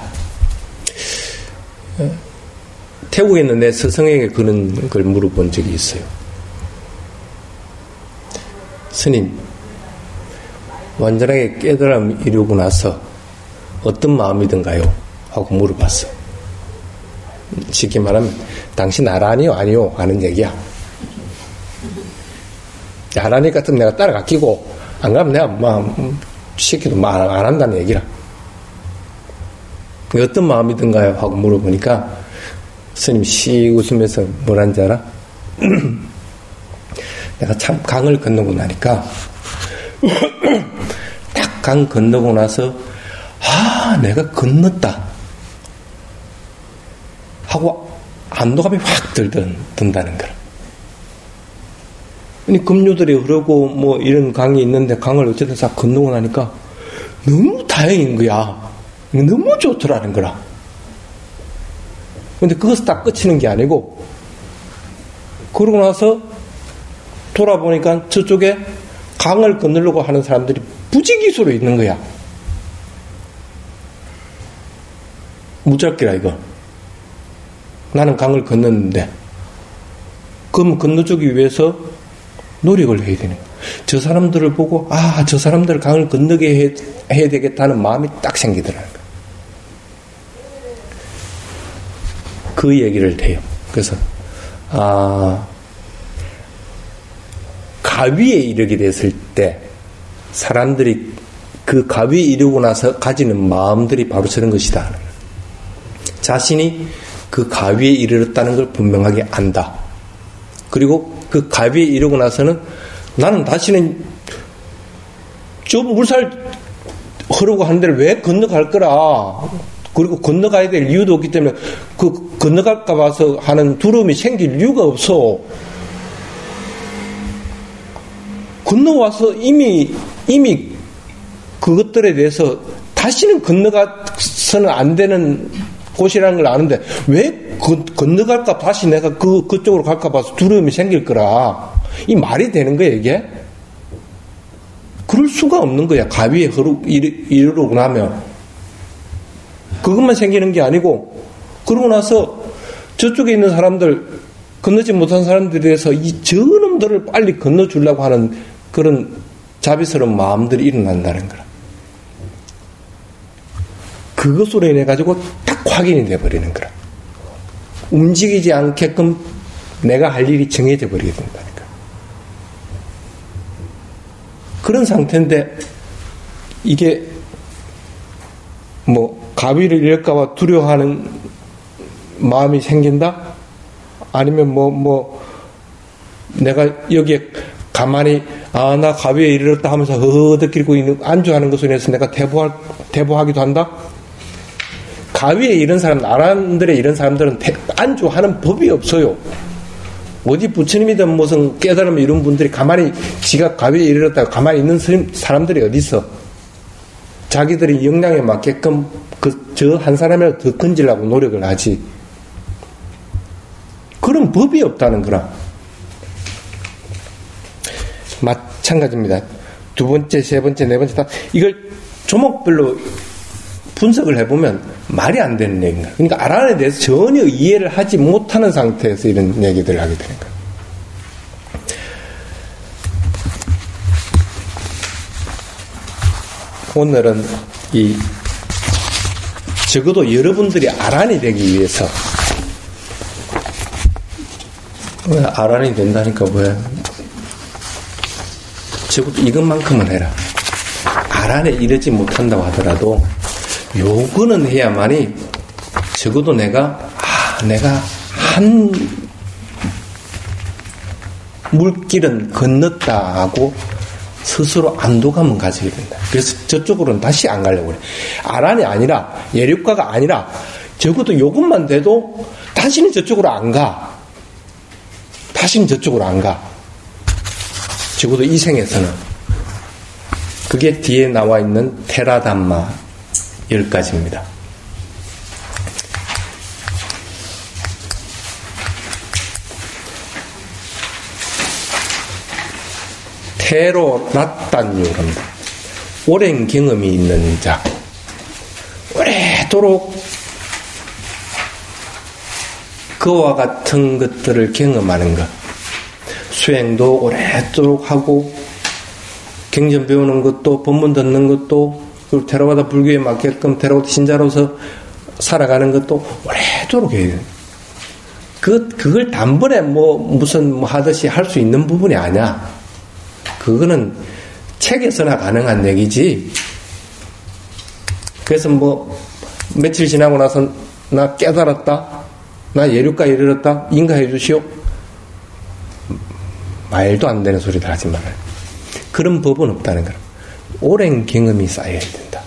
태국에 있는 내 스승에게 그런 걸 물어본 적이 있어요. 스님, 완전하게 깨달음을 이루고 나서 어떤 마음이든가요? 하고 물어봤어. 쉽게 말하면 당신 아란이요? 아니요? 하는 얘기야. 아란이 같으면 내가 따라가 끼고 안 가면 내가 시켜도 안 한다는 얘기라. 어떤 마음이든가요? 하고 물어보니까 스님 씩 웃으면서 뭐라는지 알아? 내가 참 강을 건너고 나니까 딱 강 건너고 나서 내가 건넜다 하고 안도감이 확 든다는 거라. 아니, 급류들이 흐르고 뭐 이런 강이 있는데 강을 어쨌든 싹 건너고 나니까 너무 다행인 거야. 너무 좋더라는 거라. 근데 그것이 딱 끝이는 게 아니고, 그러고 나서 돌아보니까 저쪽에 강을 건너려고 하는 사람들이 부지기수로 있는 거야. 무작기라 이거. 나는 강을 건넜는데 그럼 건너주기 위해서 노력을 해야 되는 거야. 저 사람들을 보고 저 사람들을 강을 건너게 해야 되겠다는 마음이 딱 생기더라는 거야. 그 얘기를 해요. 그래서 가위에 이르게 됐을 때 사람들이 그 가위에 이르고 나서 가지는 마음들이 바로 저런 것이다. 자신이 그 가위에 이르렀다는 걸 분명하게 안다. 그리고 그 가위에 이르고 나서는 나는 다시는 저 물살 흐르고 하는 데를 왜 건너갈 거라. 그리고 건너가야 될 이유도 없기 때문에 그 건너갈까 봐서 하는 두려움이 생길 이유가 없어. 건너와서 이미 그것들에 대해서 다시는 건너가서는 안 되는 곳이라는 걸 아는데 왜 건너갈까 다시 내가 그쪽으로 갈까 봐서 두려움이 생길 거라. 이 말이 되는 거야 이게? 그럴 수가 없는 거야. 가위에 이르고 나면 그것만 생기는 게 아니고, 그러고 나서 저쪽에 있는 사람들, 건너지 못한 사람들에 대해서 저놈들을 빨리 건너주려고 하는 그런 자비스러운 마음들이 일어난다는 거라. 그것으로 인해 가지고 딱 확인이 돼버리는 거라. 움직이지 않게끔 내가 할 일이 정해져 버리게 된다니까. 그런 상태인데 이게 가위를 잃을까봐 두려워하는 마음이 생긴다? 아니면 내가 여기에 가만히 나 가위에 이르렀다 하면서 허덕이고 있는 안주하는 것으로 인해서 내가 대보하기도 한다? 가위에 이런 사람, 나라들의 이런 사람들은 안주하는 법이 없어요. 어디 부처님이든 무슨 깨달으면 이런 분들이 가만히 지가 가위에 이르렀다가 가만히 있는 사람들이 어디 있어? 자기들이 역량에 맞게끔 저 한 사람이라도 더 건지려고 노력을 하지. 그런 법이 없다는 거라. 마찬가지입니다. 두 번째, 세 번째, 네 번째 다 이걸 조목별로 분석을 해보면 말이 안 되는 얘기인가. 그러니까 아란에 대해서 전혀 이해를 하지 못하는 상태에서 이런 얘기들을 하게 되는 거야. 오늘은 적어도 여러분들이 아란이 되기 위해서, 아란이 된다니까 뭐야. 적어도 이것만큼은 해라. 아란에 이르지 못한다고 하더라도 요거는 해야만이 적어도 내가 한 물길은 건넜다 하고 스스로 안도감은 가지게 된다. 그래서 저쪽으로는 다시 안 가려고 그래. 아란이 아니라 예륙가가 아니라 적어도 요것만 돼도 다시는 저쪽으로 안 가. 다시는 저쪽으로 안 가. 적어도 이 생에서는. 그게 뒤에 나와 있는 테라담마 10가지입니다. 테로 낫단유랍니다. 오랜 경험이 있는 자, 오래도록 그와 같은 것들을 경험하는 것, 수행도 오래도록 하고 경전 배우는 것도 법문 듣는 것도 그리고 테라와다 불교에 맞게끔 테라와다 신자로서 살아가는 것도 오래도록 해야 돼요. 그걸 단번에 무슨 하듯이 할 수 있는 부분이 아니야. 그거는 책에서나 가능한 얘기지. 그래서 며칠 지나고 나서 나 깨달았다, 나 예륙가에 이르렀다, 인가해 주시오. 말도 안 되는 소리들 하지 말아요. 그런 법은 없다는 거라. 오랜 경험이 쌓여야 된다.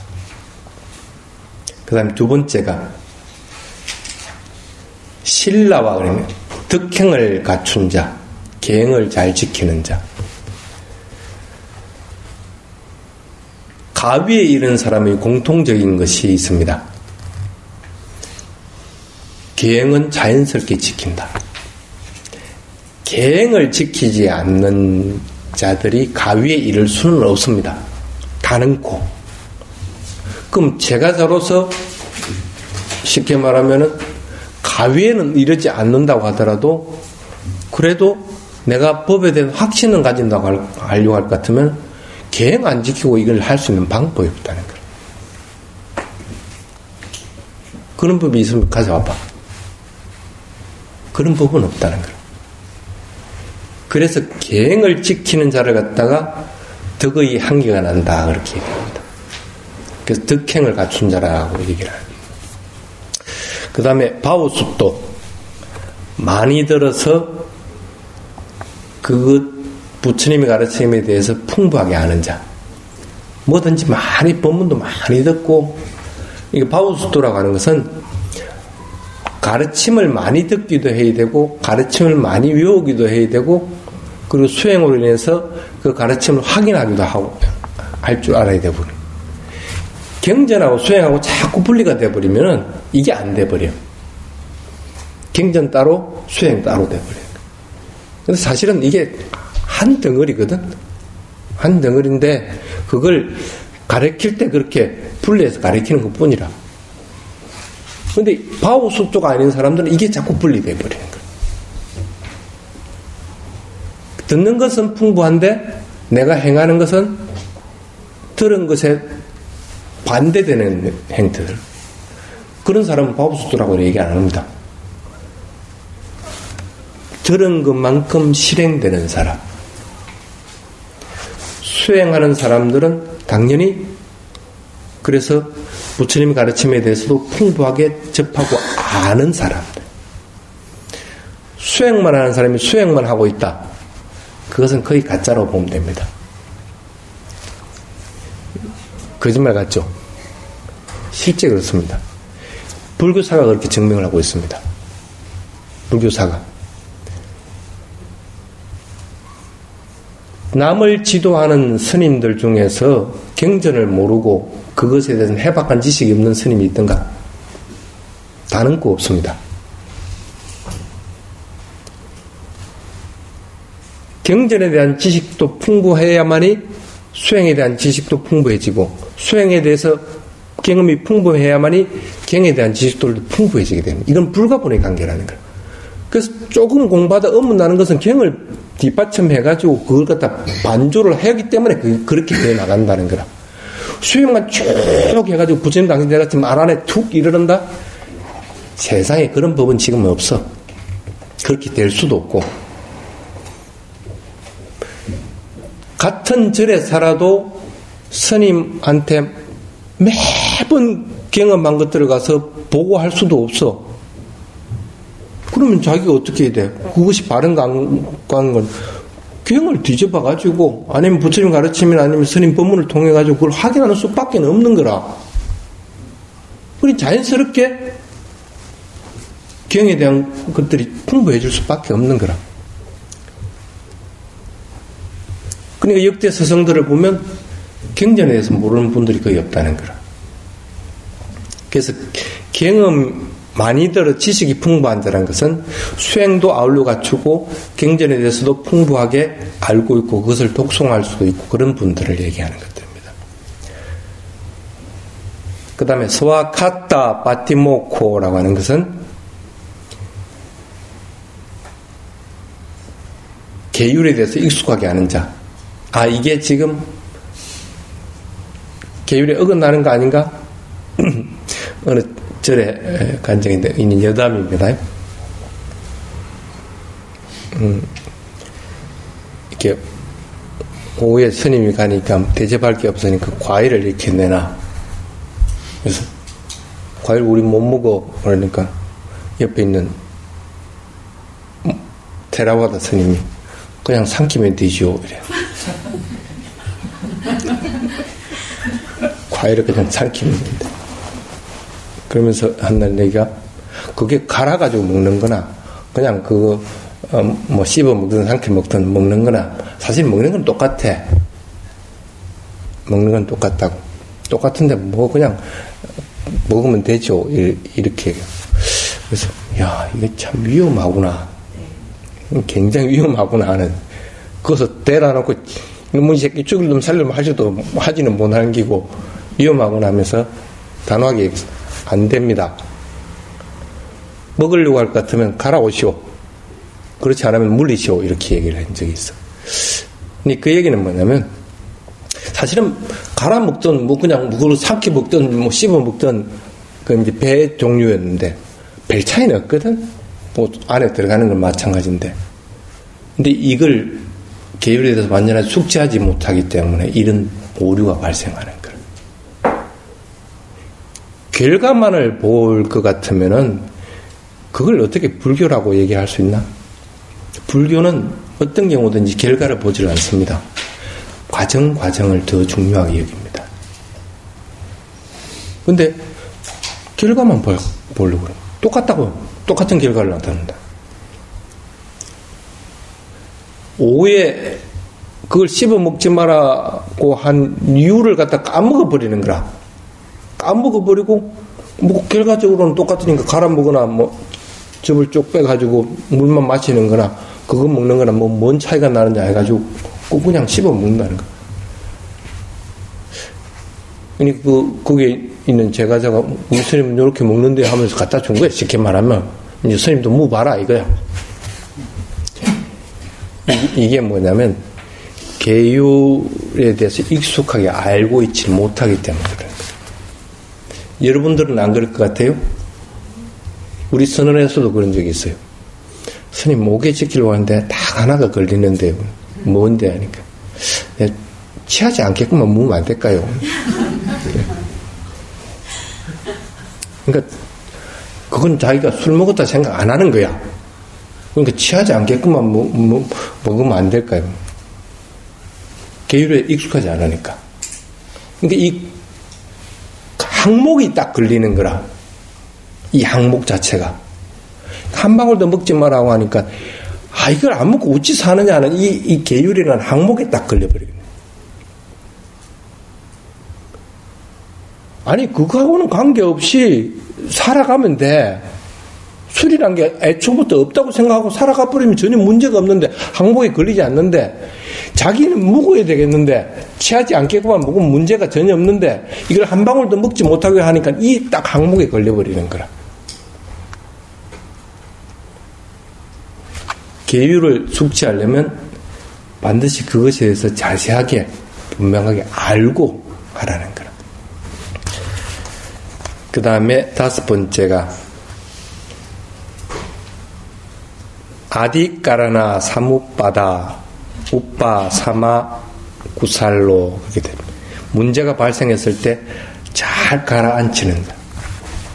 그 다음에 두 번째가 신라와 그러면 덕행을 갖춘 자, 계행을 잘 지키는 자. 가위에 이른 사람의 공통적인 것이 있습니다. 계행은 자연스럽게 지킨다. 계행을 지키지 않는 자들이 가위에 이를 수는 없습니다. 다능코. 그럼 제가자로서 쉽게 말하면은 가위에는 이르지 않는다고 하더라도 그래도 내가 법에 대한 확신을 가진다고 하려고 할 것 같으면 계행 안 지키고 이걸 할 수 있는 방법이 없다는 거예요. 그런 법이 있으면 가져와봐. 그런 법은 없다는 거예요. 그래서 계행을 지키는 자를 갖다가 덕의 한계가 난다 그렇게 얘기합니다. 그래서 덕행을 갖춘 자라고 얘기를 합니다. 그 다음에 바오숲도 많이 들어서 부처님의 가르침에 대해서 풍부하게 아는 자, 뭐든지 많이 법문도 많이 듣고, 이게 바오수토라고 하는 것은 가르침을 많이 듣기도 해야 되고 가르침을 많이 외우기도 해야 되고 그리고 수행으로 인해서 그 가르침을 확인하기도 하고 할 줄 알아야 되고, 경전하고 수행하고 자꾸 분리가 돼버리면 이게 안 돼버려. 경전 따로 수행 따로 돼버려. 근데 사실은 이게 한 덩어리거든. 한 덩어리인데 그걸 가르칠 때 그렇게 분리해서 가르치는 것 뿐이라. 근데 바오수토가 아닌 사람들은 이게 자꾸 분리돼 버리는 거야. 듣는 것은 풍부한데 내가 행하는 것은 들은 것에 반대되는 행태들. 그런 사람은 바오수토라고 얘기 안 합니다. 들은 것만큼 실행되는 사람. 수행하는 사람들은 당연히 그래서 부처님 가르침에 대해서도 풍부하게 접하고 아는 사람들. 수행만 하는 사람이 수행만 하고 있다. 그것은 거의 가짜라고 보면 됩니다. 거짓말 같죠? 실제 그렇습니다. 불교사가 그렇게 증명을 하고 있습니다. 불교사가. 남을 지도하는 스님들 중에서 경전을 모르고 그것에 대해서 해박한 지식이 없는 스님이 있던가? 다는 거 없습니다. 경전에 대한 지식도 풍부해야만이 수행에 대한 지식도 풍부해지고, 수행에 대해서 경험이 풍부해야만이 경에 대한 지식도 풍부해지게 되는, 이건 불가분의 관계라는 거예요. 그래서 조금 공부하다 의문나는 것은 경을 뒷받침해가지고 그걸 갖다 반조를 하기 때문에 그렇게 돼 나간다는 거라. 수행만 쭉 해가지고 부처님 당신 내렸지만 알 안에 툭 이르른다? 세상에 그런 법은 지금은 없어. 그렇게 될 수도 없고. 같은 절에 살아도 스님한테 매번 경험한 것들을 가서 보고할 수도 없어. 그러면 자기가 어떻게 해야 돼? 그것이 바른가 하는 건 경을 뒤집어가지고 아니면 부처님 가르치면 아니면 스님 법문을 통해가지고 그걸 확인하는 수밖에 없는 거라. 우리 자연스럽게 경에 대한 것들이 풍부해질 수밖에 없는 거라. 그러니까 역대 서성들을 보면 경전에 대해서 모르는 분들이 거의 없다는 거라. 그래서 경험 많이 들어 지식이 풍부한다는 것은 수행도 아울러 갖추고 경전에 대해서도 풍부하게 알고 있고 그것을 독송할 수도 있고 그런 분들을 얘기하는 것들입니다. 그 다음에 스와카타 파티모코라고 하는 것은 계율에 대해서 익숙하게 아는 자. 아, 이게 지금 계율에 어긋나는 거 아닌가? 어느 절에 간증인데 있는 여담입니다. 이렇게 오후에 스님이 가니까 대접할 게 없으니까 과일을 이렇게 내놔. 그래서 과일 우리 못 먹어 그러니까 옆에 있는 테라와다 스님이 그냥 삼키면 되지요 이래. 과일을 그냥 삼키면 된다. 그러면서 한날 내가 그게 갈아가지고 먹는 거나 그냥 그거 뭐 씹어 먹든 삼켜 먹든 먹는 거나 사실 먹는 건 똑같아. 먹는 건 똑같다고. 똑같은데 뭐 그냥 먹으면 되죠. 이렇게. 그래서 야 이게 참 위험하구나. 굉장히 위험하구나 하는. 그것을 때려놓고 이놈의 새끼 죽을 놈 살려면 하지는 못하는 기고 위험하구나 하면서 단호하게 안 됩니다. 먹으려고 할 것 같으면 갈아오시오. 그렇지 않으면 물리시오. 이렇게 얘기를 한 적이 있어. 근데 그 얘기는 뭐냐면 사실은 갈아 먹든 뭐 그냥 그걸 삼키 먹든 뭐 씹어 먹든 그 이제 배 종류였는데 별 차이는 없거든. 뭐 안에 들어가는 건 마찬가지인데. 근데 이걸 계율에 대해서 완전히 숙지하지 못하기 때문에 이런 오류가 발생하는 거예요. 결과만을 볼 것 같으면은 그걸 어떻게 불교라고 얘기할 수 있나? 불교는 어떤 경우든지 결과를 보지를 않습니다. 과정을 더 중요하게 여깁니다. 근데 결과만 보려고 그래. 똑같은 결과를 나타낸다. 오후에 그걸 씹어 먹지 말라고 한 이유를 갖다 까먹어버리는 거라. 까먹어버리고, 뭐, 결과적으로는 똑같으니까 갈아 먹거나, 뭐, 즙을 쪽 빼가지고 물만 마시는 거나, 그거 먹는 거나, 뭐, 뭔 차이가 나느냐 해가지고, 그냥 씹어 먹는다는 거. 그러니까 거기에 있는 제가자가, 우리 스님은 이렇게 먹는데 하면서 갖다 준 거야. 쉽게 말하면. 이제 스님도 무 봐라, 이거야. 이게 뭐냐면, 계율에 대해서 익숙하게 알고 있지 못하기 때문에 그래요. 여러분들은 안 그럴 것 같아요? 우리 선언에서도 그런 적이 있어요. 스님 목에 지키려고 하는데 딱 하나가 걸리는데요. 뭔데 하니까 취하지 않겠구만 먹으면 안 될까요? 그러니까 그건 자기가 술 먹었다 생각 안 하는 거야. 그러니까 취하지 않겠구만 먹으면 안 될까요? 계율에 익숙하지 않으니까. 그러니까 이 항목이 딱 걸리는 거라. 이 항목 자체가. 한 방울도 먹지 말라고 하니까, 아, 이걸 안 먹고 어찌 사느냐 하는 이 계율이라는 항목에 딱 걸려버리겠네. 아니, 그거하고는 관계없이 살아가면 돼. 술이란 게 애초부터 없다고 생각하고 살아가 버리면 전혀 문제가 없는데, 항목에 걸리지 않는데, 자기는 먹어야 되겠는데, 취하지 않겠구만 먹으면 문제가 전혀 없는데, 이걸 한 방울도 먹지 못하게 하니까 이 딱 항목에 걸려버리는 거라. 계율을 숙지하려면 반드시 그것에 대해서 자세하게, 분명하게 알고 하라는 거라. 그 다음에 5번째가 아디까라나 사무빠다 우빠 사마 구살로 그렇게 됩니다. 문제가 발생했을 때 잘 가라앉히는 거야.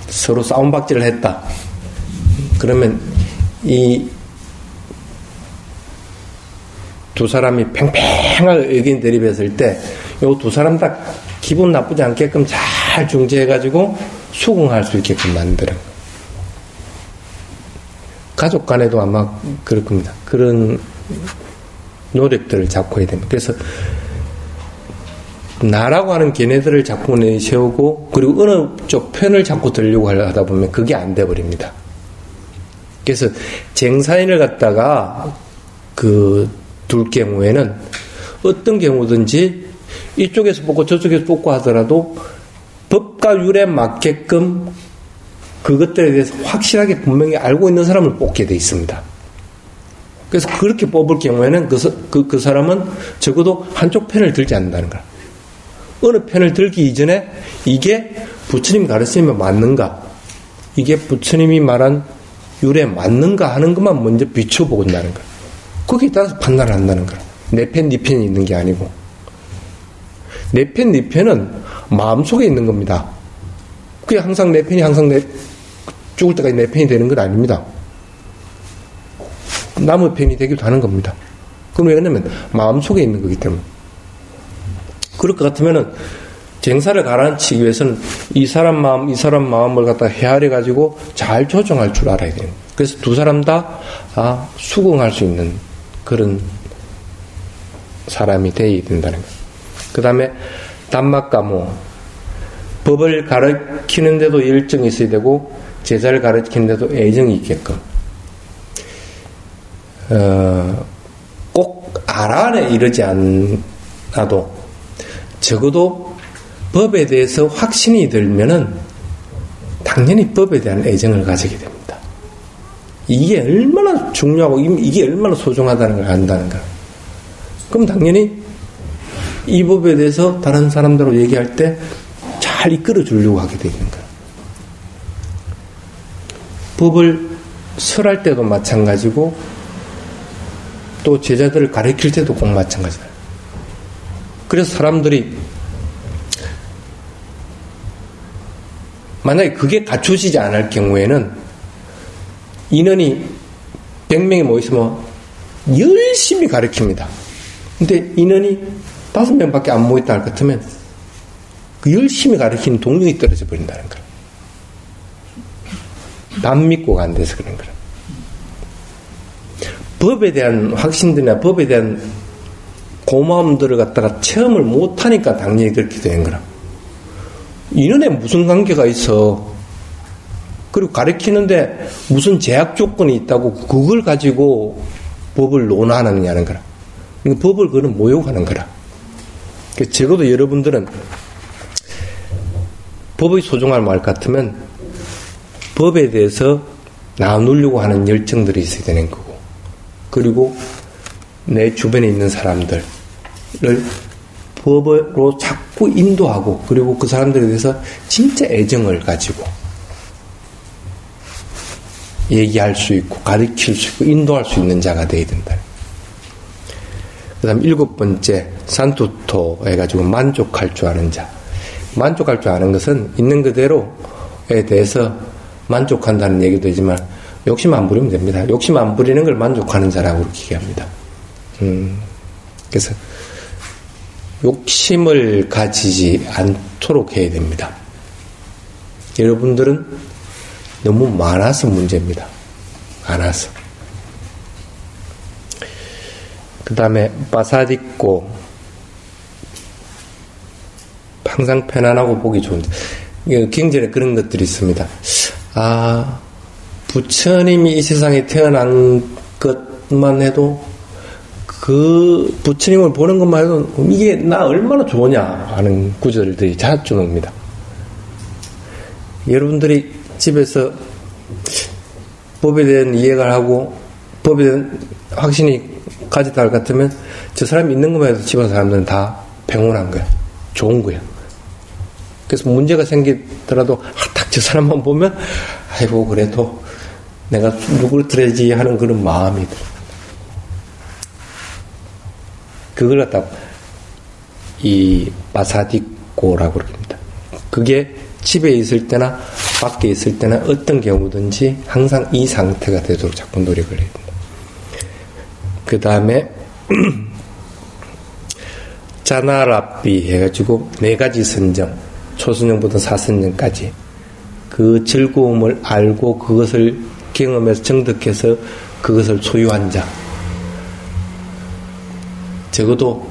서로 싸움박질을 했다. 그러면 이 두 사람이 팽팽하게 의견 대립했을 때 이 두 사람 다 기분 나쁘지 않게끔 잘 중재해가지고 수긍할 수 있게끔 만드는 거예요. 가족 간에도 아마 그럴 겁니다. 그런 노력들을 자꾸 해야 됩니다. 그래서 나라고 하는 걔네들을 자꾸 내세우고 그리고 어느 쪽 편을 자꾸 들려고 하다 보면 그게 안 돼버립니다. 그래서 쟁사인을 갖다가 둘 경우에는 어떤 경우든지 이쪽에서 뽑고 저쪽에서 뽑고 하더라도 법과 율에 맞게끔 그것들에 대해서 확실하게 분명히 알고 있는 사람을 뽑게 돼 있습니다. 그래서 그렇게 뽑을 경우에는 그 사람은 적어도 한쪽 편을 들지 않는다는 거야. 어느 편을 들기 이전에 이게 부처님이 가르치면 맞는가, 이게 부처님이 말한 율에 맞는가 하는 것만 먼저 비춰보고 있다는 거야. 거기에 따라서 판단을 한다는 거야. 내 편, 네 편이 있는 게 아니고. 내 편, 네 편은 마음속에 있는 겁니다. 그게 항상 내 편이 죽을 때까지 내 편이 되는 건 아닙니다. 남의 편이 되기도 하는 겁니다. 그럼 왜 그러냐면 마음속에 있는 거기 때문에. 그럴 것 같으면은 쟁사를 가라앉히기 위해서는 이 사람 마음을 갖다 헤아려 가지고 잘 조정할 줄 알아야 돼요. 그래서 두 사람 다 수긍할 수 있는 그런 사람이 되어야 된다는 거예요. 그 다음에 단막가모, 법을 가르치는데도 열정이 있어야 되고 제자를 가르치는데도 애정이 있게끔 꼭 알아내 이르지 않아도 적어도 법에 대해서 확신이 들면은 당연히 법에 대한 애정을 가지게 됩니다. 이게 얼마나 중요하고 이게 얼마나 소중하다는 걸 안다는 거야. 그럼 당연히 이 법에 대해서 다른 사람들하고 얘기할 때 잘 이끌어 주려고 하게 되는 거야. 법을 설할 때도 마찬가지고 또 제자들을 가르칠 때도 꼭 마찬가지다. 그래서 사람들이 만약에 그게 갖춰지지 않을 경우에는 인원이 100명이 모였으면 열심히 가르칩니다. 근데 인원이 5명밖에 안 모였다 할 것 같으면 그 열심히 가르치는 동력이 떨어져 버린다는 거야. 남 믿고가 안 돼서 그런 거야. 법에 대한 확신들이나 법에 대한 고마움들을 갖다가 체험을 못하니까 당연히 그렇게 되는 거라. 인연에 무슨 관계가 있어. 그리고 가르치는데 무슨 제약 조건이 있다고 그걸 가지고 법을 논하느냐는 거라. 그러니까 법을 그는 모욕하는 거라. 그러니까 적어도 여러분들은 법의 소중함을 알 것 같으면 법에 대해서 나누려고 하는 열정들이 있어야 되는 거고, 그리고 내 주변에 있는 사람들을 법으로 자꾸 인도하고, 그리고 그 사람들에 대해서 진짜 애정을 가지고 얘기할 수 있고 가르칠 수 있고 인도할 수 있는 자가 되어야 된다. 그 다음 7번째 산투토 해가지고 만족할 줄 아는 자. 만족할 줄 아는 것은 있는 그대로에 대해서 만족한다는 얘기도 되지만 욕심 안 부리면 됩니다. 욕심 안 부리는 걸 만족하는 자라고 그렇게 얘기합니다. 그래서 욕심을 가지지 않도록 해야 됩니다. 여러분들은 너무 많아서 문제입니다. 많아서. 그 다음에 빠사디꼬, 항상 편안하고 보기 좋은데, 경전에 그런 것들이 있습니다. 부처님이 이 세상에 태어난 것만 해도 그 부처님을 보는 것만 해도 이게 나 얼마나 좋으냐 하는 구절들이 자주 나옵니다. 여러분들이 집에서 법에 대한 이해가 하고 법에 대한 확신이 가졌다 할 것 같으면 저 사람이 있는 것만 해도 집안 사람들은 다 평온한 거야. 좋은 거야. 그래서 문제가 생기더라도 다 저 사람만 보면 아이고 그래도 내가 누구를 드려야지 하는 그런 마음이 들어. 그걸 갖다 이 마사디꼬라고 그럽니다. 그게 집에 있을 때나 밖에 있을 때나 어떤 경우든지 항상 이 상태가 되도록 자꾸 노력을 해야 된다. 그 다음에 자나라비 해가지고 4가지 선정, 초선정부터 사선정까지 그 즐거움을 알고 그것을 경험해서 정득해서 그것을 소유한 자. 적어도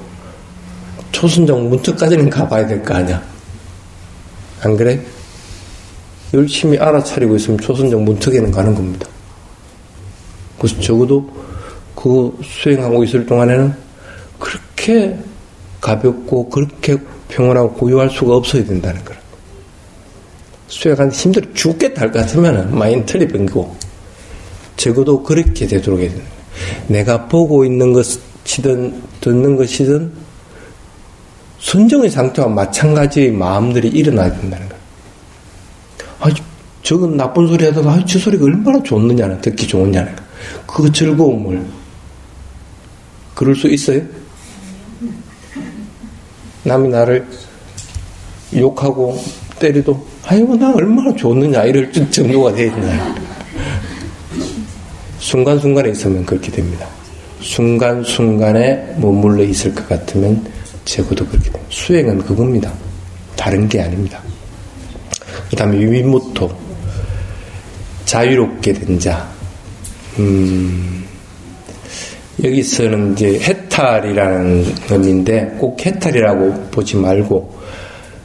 초선정 문턱까지는 가봐야 될 거 아니야. 안 그래? 열심히 알아차리고 있으면 초선정 문턱에는 가는 겁니다. 그래서 적어도 그 수행하고 있을 동안에는 그렇게 가볍고 그렇게 평온하고 고요할 수가 없어야 된다는 거라. 수행하는데 힘들어 죽겠다 할 것 같으면 많이 틀리는 거고 적어도 그렇게 되도록 해야 된다. 내가 보고 있는 것이든 듣는 것이든 선정의 상태와 마찬가지의 마음들이 일어나야 된다는 거야. 아, 저건 나쁜 소리 하다가 저 소리가 얼마나 좋느냐는, 듣기 좋으냐는 거야. 그 즐거움을 그럴 수 있어요? 남이 나를 욕하고 때려도 아이고 나 얼마나 좋느냐 이럴 정도가 되어 있냐. 순간순간에 있으면 그렇게 됩니다. 순간순간에 머물러 있을 것 같으면 적어도 그렇게 됩니다. 수행은 그겁니다. 다른 게 아닙니다. 그 다음에 위무토 자유롭게 된 자. 여기서는 이제 해탈이라는 의미인데 꼭 해탈이라고 보지 말고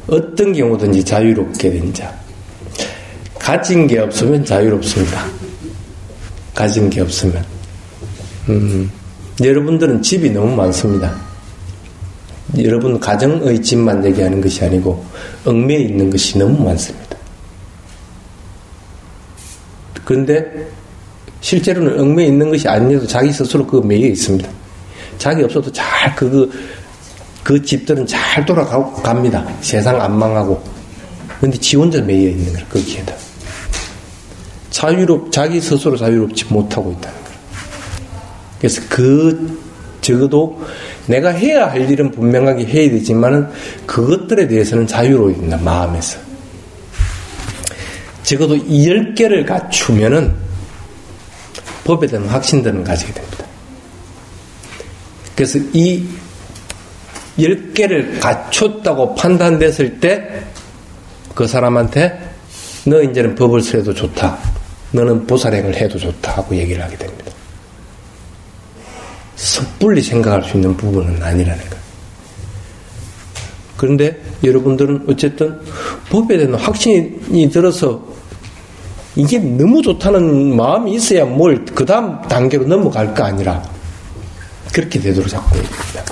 어떤 경우든지 자유롭게 된 자. 가진 게 없으면 자유롭습니다. 가진 게 없으면. 여러분들은 집이 너무 많습니다. 여러분 가정의 집만 얘기하는 것이 아니고 얽매여 있는 것이 너무 많습니다. 그런데 실제로는 얽매여 있는 것이 아니어도 자기 스스로 그 매여 있습니다. 자기 없어도 잘 그 집들은 잘 돌아가고 갑니다. 세상 안 망하고. 그런데 지 혼자 매여 있는 거예요. 거기에다. 자기 스스로 자유롭지 못하고 있다는 거예요. 그래서 적어도 내가 해야 할 일은 분명하게 해야 되지만은 그것들에 대해서는 자유로워야 된다. 마음에서. 적어도 이 10개를 갖추면은 법에 대한 확신들은 가지게 됩니다. 그래서 이 10개를 갖췄다고 판단됐을 때 그 사람한테 너 이제는 법을 써도 좋다. 너는 보살행을 해도 좋다 하고 얘기를 하게 됩니다. 섣불리 생각할 수 있는 부분은 아니라는 거예요. 그런데 여러분들은 어쨌든 법에 대한 확신이 들어서 이게 너무 좋다는 마음이 있어야 뭘 그 다음 단계로 넘어갈 거 아니라 그렇게 되도록 자꾸 얘기합니다.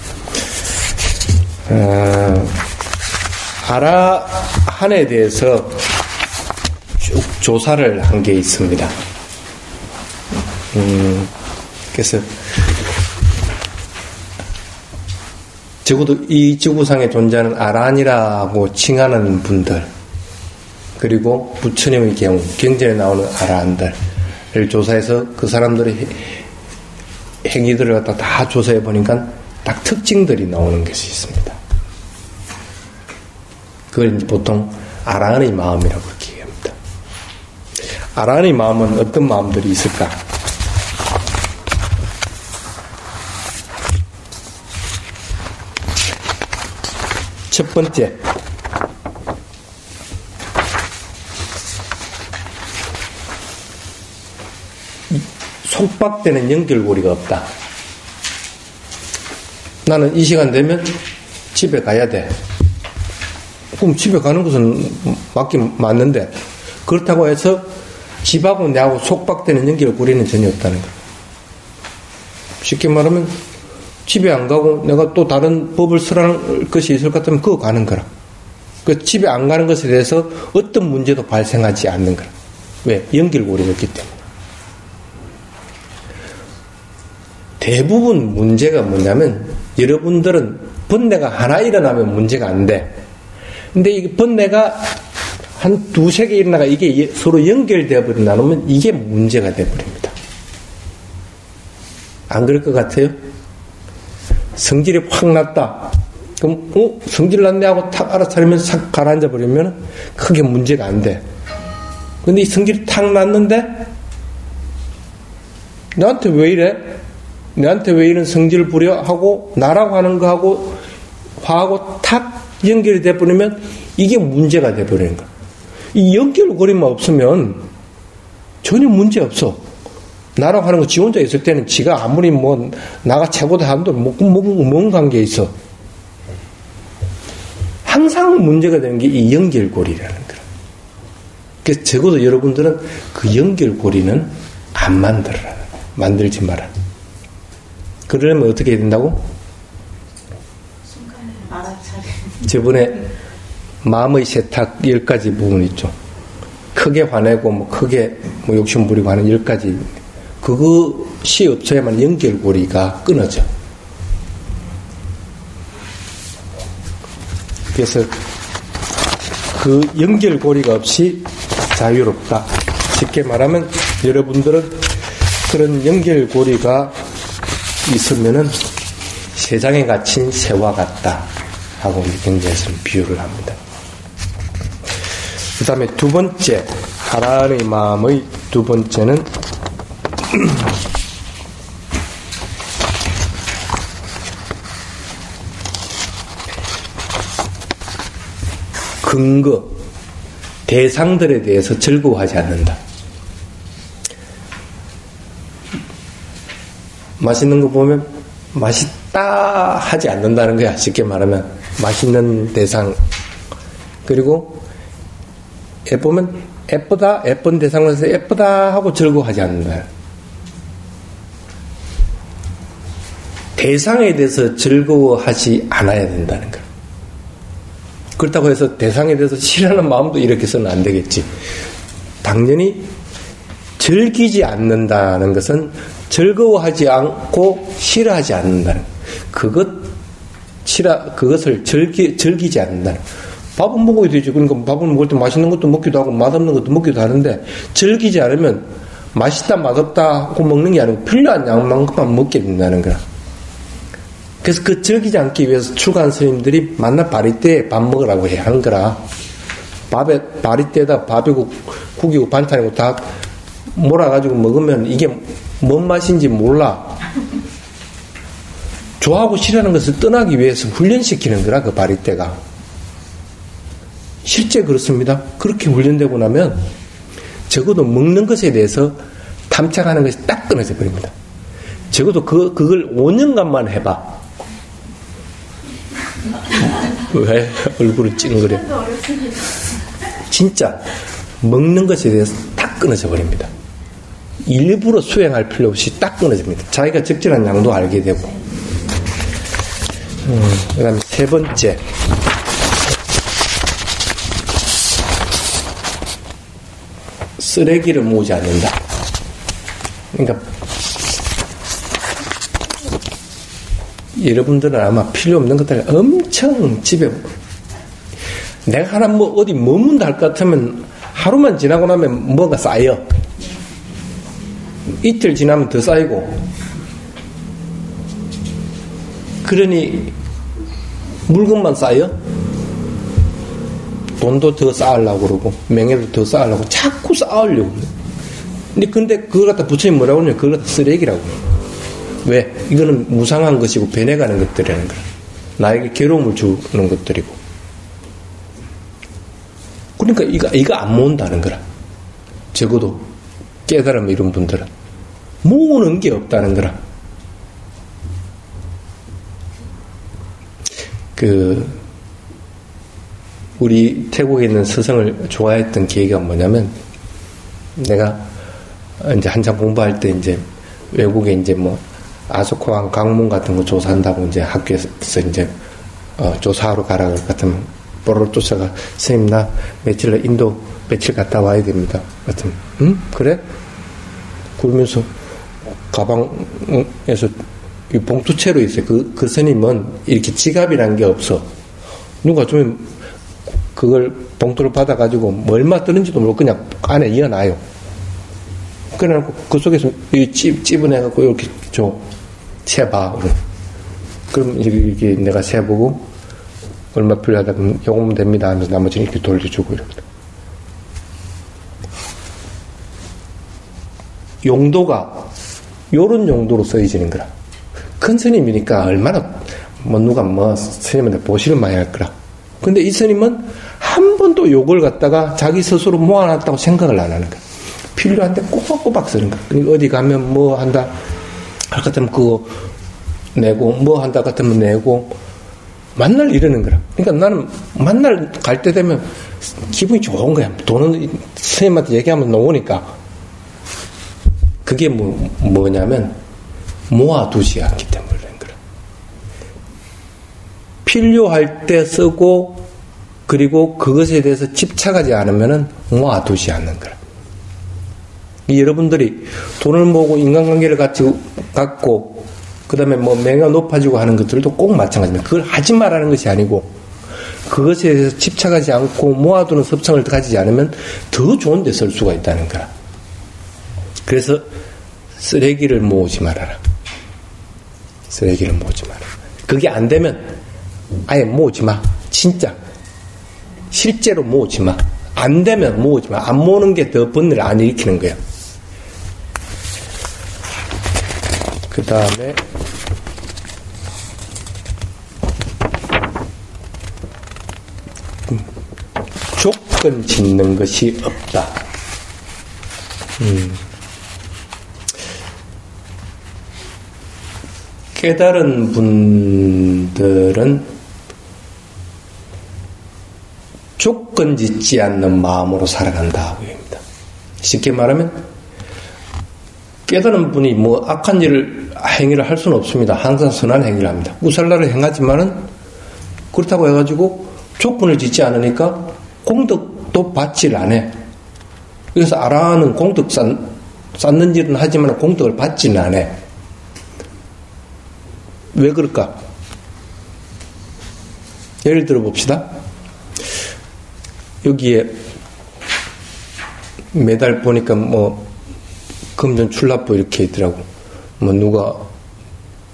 아라한에 대해서 쭉 조사를 한 게 있습니다. 그래서 적어도 이 지구상에 존재하는 아라한이라고 칭하는 분들 그리고 부처님의 경우 경전에 나오는 아라한들을 조사해서 그 사람들의 행위들을 갖다 다 조사해 보니까 딱 특징들이 나오는 것이 있습니다. 그걸 보통 아라한의 마음이라고 그렇게 얘기합니다. 아라한의 마음은 어떤 마음들이 있을까? 첫 번째, 속박되는 연결고리가 없다. 나는 이 시간 되면 집에 가야 돼. 그럼 집에 가는 것은 맞긴 맞는데 그렇다고 해서 집하고 내하고 속박되는 연결고리는 전혀 없다는 거야. 쉽게 말하면 집에 안 가고 내가 또 다른 법을 쓰라는 것이 있을 것 같으면 그거 가는 거라. 그 집에 안 가는 것에 대해서 어떤 문제도 발생하지 않는 거라. 왜? 연결고리가 없기 때문에. 대부분 문제가 뭐냐면 여러분들은 번뇌가 하나 일어나면 문제가 안 돼. 근데 이 번뇌가 한 두세 개 일어나가 이게 서로 연결되어 버린다 그러면 이게 문제가 되어버립니다. 안 그럴 것 같아요? 성질이 확 났다. 그럼 성질 났네 하고 탁 알아차리면서 싹 가라앉아 버리면 크게 문제가 안 돼. 근데 이 성질이 탁 났는데 나한테 왜 이래? 나한테 왜 이런 성질을 부려? 하고 나라고 하는 거하고 화하고 탁 연결이 돼버리면 이게 문제가 돼버리는 거야. 이 연결고리만 없으면 전혀 문제 없어. 나라고 하는 거 지 혼자 있을 때는 지가 아무리 뭐 나가 최고다 하는데 뭔 관계에 있어. 항상 문제가 되는 게 이 연결고리라는 거야. 그래서 적어도 여러분들은 그 연결고리는 안 만들어라. 만들지 마라. 그러려면 어떻게 해야 된다고? 저번에 마음의 세탁 10가지 부분 있죠. 크게 화내고 뭐 크게 뭐 욕심 부리고 하는 10가지. 그것이 없어야만 연결고리가 끊어져. 그래서 그 연결고리가 없이 자유롭다. 쉽게 말하면 여러분들은 그런 연결고리가 있으면은 세상에 갇힌 새와 같다 하고 경제에서는 비유를 합니다. 그 다음에 두 번째, 하나님의 마음의 두 번째는 근거, 대상들에 대해서 즐거워하지 않는다. 맛있는 거 보면 맛있다 하지 않는다는 거야. 쉽게 말하면 맛있는 대상, 그리고 보면 예쁘다, 예쁜 대상에서 예쁘다 하고 즐거워하지 않는다. 대상에 대해서 즐거워하지 않아야 된다는 거야. 그렇다고 해서 대상에 대해서 싫어하는 마음도 이렇게 해서는 안 되겠지. 당연히 즐기지 않는다는 것은 즐거워하지 않고 싫어하지 않는다는 그것을 즐기지 않는다는. 밥은 먹어야 되지. 그러니까 밥은 먹을 때 맛있는 것도 먹기도 하고 맛없는 것도 먹기도 하는데 즐기지 않으면 맛있다 맛없다 하고 먹는 게 아니고 필요한 양만큼만 먹게 된다는 거야. 그래서 그 즐기지 않기 위해서 출가한 스님들이 만날 바리떼에 밥 먹으라고 해 하는 거라. 밥에 바리떼에다 밥이고 국이고 반찬이고 다 몰아가지고 먹으면 이게 뭔 맛인지 몰라. 좋아하고 싫어하는 것을 떠나기 위해서 훈련시키는 거라, 그 바리떼가. 실제 그렇습니다. 그렇게 훈련되고 나면 적어도 먹는 것에 대해서 탐착하는 것이 딱 끊어져 버립니다. 적어도 그걸 5년간만 해봐. 왜 얼굴을 찡그려? 진짜 먹는 것에 대해서 딱 끊어져 버립니다. 일부러 수행할 필요 없이 딱 끊어집니다. 자기가 적절한 양도 알게 되고. 그 다음에 세 번째, 쓰레기를 모으지 않는다. 그러니까 여러분들은 아마 필요 없는 것들 엄청 집에, 내가 하나 뭐 어디 머문다 할 것 같으면 하루만 지나고 나면 뭐가 쌓여. 이틀 지나면 더 쌓이고. 그러니 물건만 쌓여. 돈도 더 쌓으려고 그러고 명예도 더 쌓으려고 자꾸 쌓으려고. 근데 그걸 갖다 부처님 뭐라고 하냐면 그걸 갖다 쓰레기라고. 왜? 이거는 무상한 것이고 변해가는 것들이라는 거야. 나에게 괴로움을 주는 것들이고. 그러니까 이거 안 모은다는 거라. 적어도 깨달음 이런 분들은 모으는 게 없다는 거라. 우리 태국에 있는 스승을 좋아했던 계기가 뭐냐면, 내가 이제 한참 공부할 때 이제 외국에 이제 뭐 아소코항 강문 같은 거 조사한다고 이제 학교에서 이제 조사하러 가라 그럴 것 같으면 뽀로로 쫓아가, 스님 나 며칠 날 인도 며칠 갔다 와야 됩니다. 같으면 응? 그래? 그러면서 가방에서 봉투채로 있어요. 그 스님은 이렇게 지갑이란 게 없어. 누가 좀 그걸 봉투를 받아가지고 뭐 얼마 뜨는지도 모르고 그냥 안에 이어놔요. 그래놓고 그 속에서 찝어내갖고 이렇게 줘. 세봐. 그럼 이게 내가 세보고 얼마 필요하다 그러면 요거면 됩니다 하면서 나머지는 이렇게 돌려주고 이러거든. 용도가 요런 용도로 쓰여지는 거라. 큰 스님이니까 얼마나 누가 스님한테 보시를 많이 할 거라. 근데 이 스님은 한 번도 요걸 갖다가 자기 스스로 모아놨다고 생각을 안 하는 거야. 필요한데 꼬박꼬박 쓰는 거야. 그러니까 어디 가면 뭐 한다 할 것 같으면 그거 내고 뭐 한다 같으면 내고 만날 이러는 거라. 그러니까 나는 만날 갈 때 되면 기분이 좋은 거야. 돈은 스님한테 얘기하면 나오니까. 그게 뭐냐면 모아두지 않기 때문에 그런 거라. 필요할 때 쓰고 그리고 그것에 대해서 집착하지 않으면은 모아두지 않는 거라. 여러분들이 돈을 모으고 인간관계를 갖고 그 다음에 명예가 높아지고 하는 것들도 꼭 마찬가지입니다. 그걸 하지 말라는 것이 아니고 그것에 대해서 집착하지 않고 모아두는 습성을 가지지 않으면 더 좋은 데 쓸 수가 있다는 거라. 그래서 쓰레기를 모으지 말아라. 쓰레기를 모으지 마라. 그게 안 되면 아예 모으지 마. 진짜 실제로 모으지 마. 안 되면 모으지 마. 안 모으는 게 더 번뇌를 안 일으키는 거야. 그 다음에 조건 짓는 것이 없다. 깨달은 분들은 조건 짓지 않는 마음으로 살아간다고 합니다. 쉽게 말하면 깨달은 분이 악한 행위를 할 수는 없습니다. 항상 선한 행위를 합니다. 무살라를 행하지만은 그렇다고 해가지고 조건을 짓지 않으니까 공덕도 받지를 안 해. 그래서 아라는 공덕 쌓는 일은 하지만 공덕을 받지는 안 해. 왜 그럴까? 예를 들어 봅시다. 여기에 매달 보니까 금전 출납부 이렇게 있더라고. 누가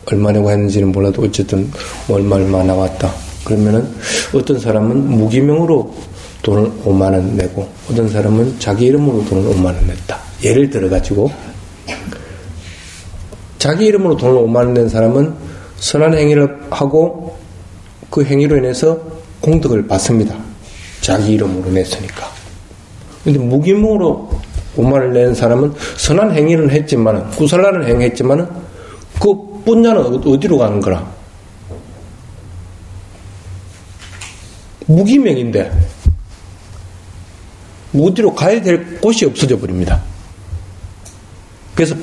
얼마 내고 했는지는 몰라도 어쨌든 얼마 나왔다. 그러면은 어떤 사람은 무기명으로 돈을 5만원 내고 어떤 사람은 자기 이름으로 돈을 5만원 냈다. 예를 들어가지고 자기 이름으로 돈을 5만원 낸 사람은 선한 행위를 하고 그 행위로 인해서 공덕을 받습니다. 자기 이름으로 냈으니까. 근데 무기명으로 5만원을 낸 사람은 선한 행위는 했지만은 구살라는 행위 했지만은 그 분야는 어디로 가는 거라? 무기명인데 어디로 가야 될 곳이 없어져 버립니다. 그래서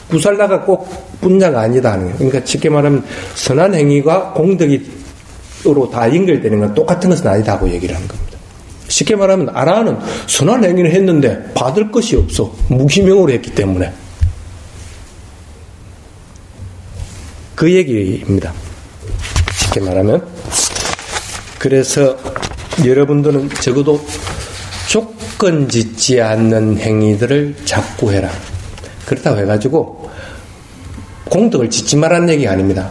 구살라가 꼭 분야가 아니다 하는 거예요. 그러니까 쉽게 말하면 선한 행위가 공덕으로 다 연결되는 건 똑같은 것은 아니다고 얘기를 하는 겁니다. 쉽게 말하면 아라는 선한 행위를 했는데 받을 것이 없어. 무기명으로 했기 때문에. 그 얘기입니다. 쉽게 말하면. 그래서 여러분들은 적어도 조건 짓지 않는 행위들을 자꾸 해라. 그렇다고 해가지고 공덕을 짓지 말라는 얘기가 아닙니다.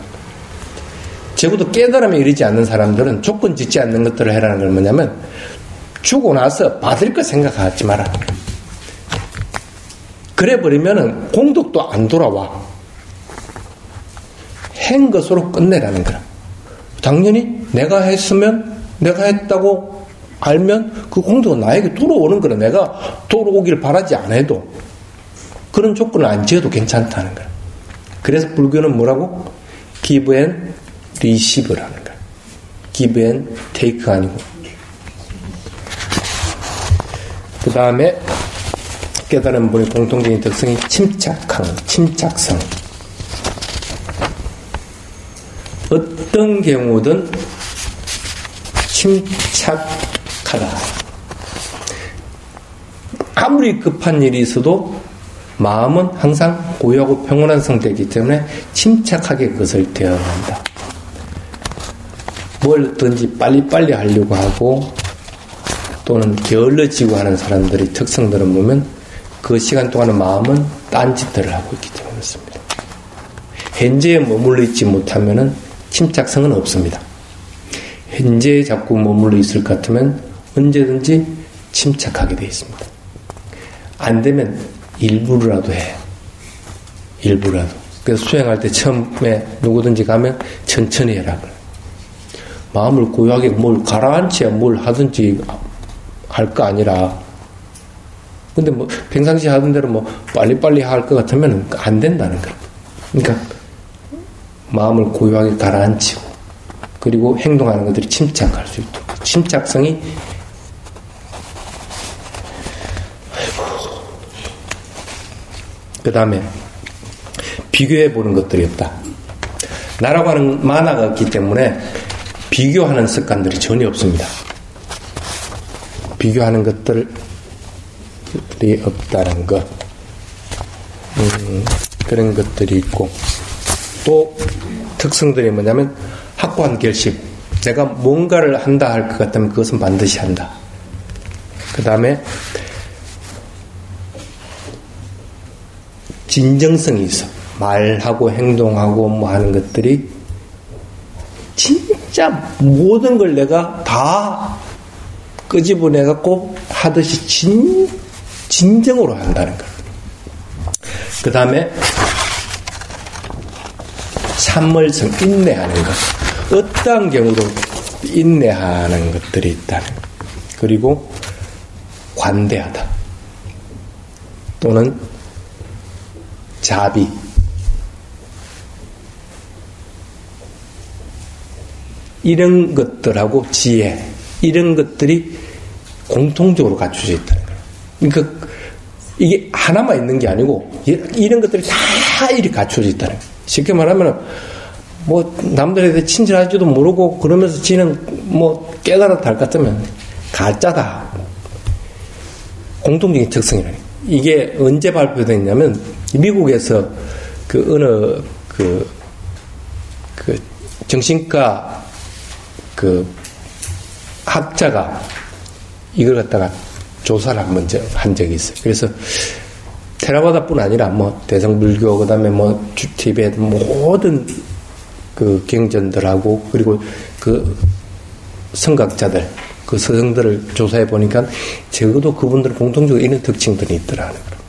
적어도 깨달음에 이르지 않는 사람들은 조건 짓지 않는 것들을 해라는 건 뭐냐면 주고 나서 받을 거 생각하지 마라. 그래 버리면은 공덕도 안 돌아와. 한 것으로 끝내라는 거라. 당연히 내가 했다고 알면 그 공덕은 나에게 돌아오는 거라. 내가 돌아오길 바라지 않아도 그런 조건을 안 지어도 괜찮다는 거야. 그래서 불교는 뭐라고? give and receive라는 거야. give and take 아니고. 그 다음에 깨달은 분의 공통적인 특성이 침착성. 어떤 경우든 침착하다. 아무리 급한 일이 있어도 마음은 항상 고요하고 평온한 상태이기 때문에 침착하게 그것을 대응한다. 뭘든지 빨리빨리 하려고 하고 또는 게을러지고 하는 사람들의 특성들은 보면 그 시간 동안의 마음은 딴짓들을 하고 있기 때문에 그렇습니다. 현재에 머물러 있지 못하면 침착성은 없습니다. 현재에 자꾸 머물러 있을 것 같으면 언제든지 침착하게 되어 있습니다. 안 되면 일부라도 해. 일부라도. 그래서 수행할 때 처음에 누구든지 가면 천천히 해라. 마음을 고요하게 뭘 가라앉혀야 뭘 하든지 할 거 아니라. 근데 뭐 평상시 하던 대로 뭐 빨리빨리 할 것 같으면 안 된다는 거예요. 그러니까 마음을 고요하게 가라앉히고 그리고 행동하는 것들이 침착할 수 있도록. 침착성이 그 다음에 비교해 보는 것들이 없다. 나라고 하는 만화가 없기 때문에 비교하는 습관들이 전혀 없습니다. 비교하는 것들이 없다는 것. 그런 것들이 있고 또 특성들이 뭐냐면 확고한 결심. 내가 뭔가를 한다 할 것 같다면 그것은 반드시 한다. 그 다음에 진정성이 있어. 말하고 행동하고 뭐 하는 것들이 진짜 모든 걸 내가 다 끄집어내갖고 하듯이 진정으로 한다는 거. 그 다음에 참을성, 인내하는 것. 어떠한 경우도 인내하는 것들이 있다는 것. 그리고 관대하다. 또는 자비. 이런 것들하고 지혜. 이런 것들이 공통적으로 갖춰져 있다는 거예요. 그러니까 이게 하나만 있는 게 아니고 이런 것들이 다 이렇게 갖춰져 있다는 거예요. 쉽게 말하면 뭐 남들에 대해 친절하지도 모르고 그러면서 지는 뭐 깨달았다 할 것 같으면 가짜다. 공통적인 특성이라는 거예요. 이게 언제 발표됐냐면 미국에서 그 어느 그 정신과 그 학자가 이걸 갖다가 조사를 한번 한 적이 있어요. 그래서 테라바다뿐 아니라 뭐 대성불교 그다음에 뭐 티베트 모든 그 경전들하고 그리고 그 성각자들 그 서성들을 조사해 보니까 적어도 그분들은 공통적으로 이런 특징들이 있더라는 거예요.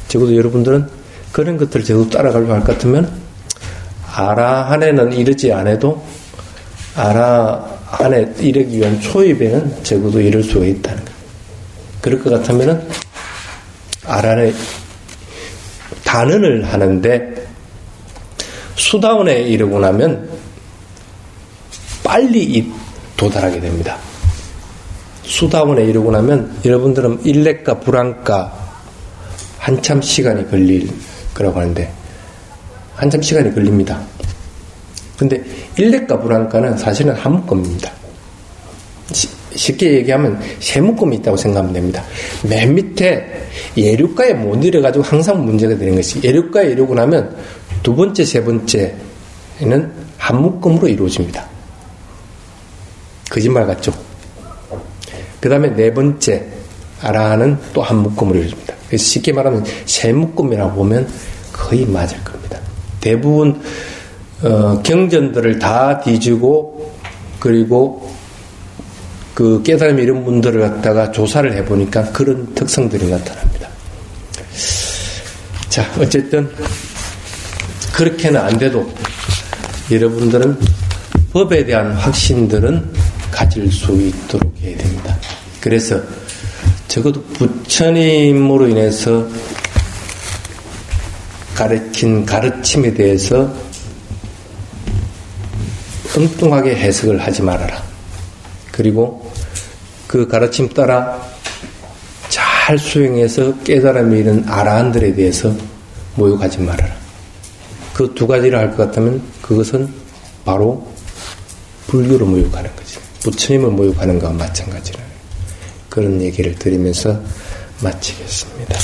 적어도 여러분들은 그런 것들을 적어도 따라가려고 할 것 같으면 아라한에는 이르지 않아도 아라한에 이르기 위한 초입에는 적어도 이룰 수가 있다는 거예요. 그럴 것 같으면은 아라한에 단언을 하는데 수다원에 이르고 나면 빨리 도달하게 됩니다. 수다원에 이르고 나면 여러분들은 일렉과 불안과 한참 시간이 걸릴 거라고 하는데 한참 시간이 걸립니다. 근데 일렉과 불안과는 사실은 한 묶음입니다. 쉽게 얘기하면 세 묶음이 있다고 생각하면 됩니다. 맨 밑에 예류가에 못 이뤄가지고 항상 문제가 되는 것이 예류가에 이루고 나면 두 번째, 세 번째는 한 묶음으로 이루어집니다. 거짓말 같죠? 그 다음에 네 번째 아라한은 또 한 묶음으로 이루어집니다. 그래서 쉽게 말하면 세 묶음이라고 보면 거의 맞을 겁니다. 대부분 경전들을 다 뒤지고 그리고 그 깨달음이 이런 분들을 갖다가 조사를 해보니까 그런 특성들이 나타납니다. 자, 어쨌든 그렇게는 안 돼도 여러분들은 법에 대한 확신들은 가질 수 있도록 해야 됩니다. 그래서 적어도 부처님으로 인해서 가르친 가르침에 대해서 엉뚱하게 해석을 하지 말아라. 그리고 그 가르침 따라 잘 수행해서 깨달음이 이른 아라한들에 대해서 모욕하지 말아라. 그 두 가지를 할 것 같다면 그것은 바로 불교를 모욕하는 거지. 부처님을 모욕하는 것과 마찬가지라는 그런 얘기를 드리면서 마치겠습니다.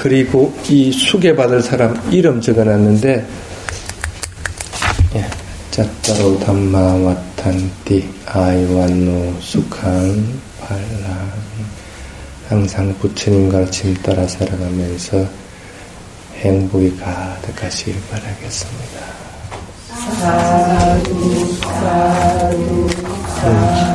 그리고 이 수계받을 사람 이름 적어놨는데, 짜따로 담마 와탄띠 아이완노 수칸 팔랑. 항상 부처님 가르침 따라 살아가면서 행복이 가득하시길 바라겠습니다. 사두, 사두, 사두.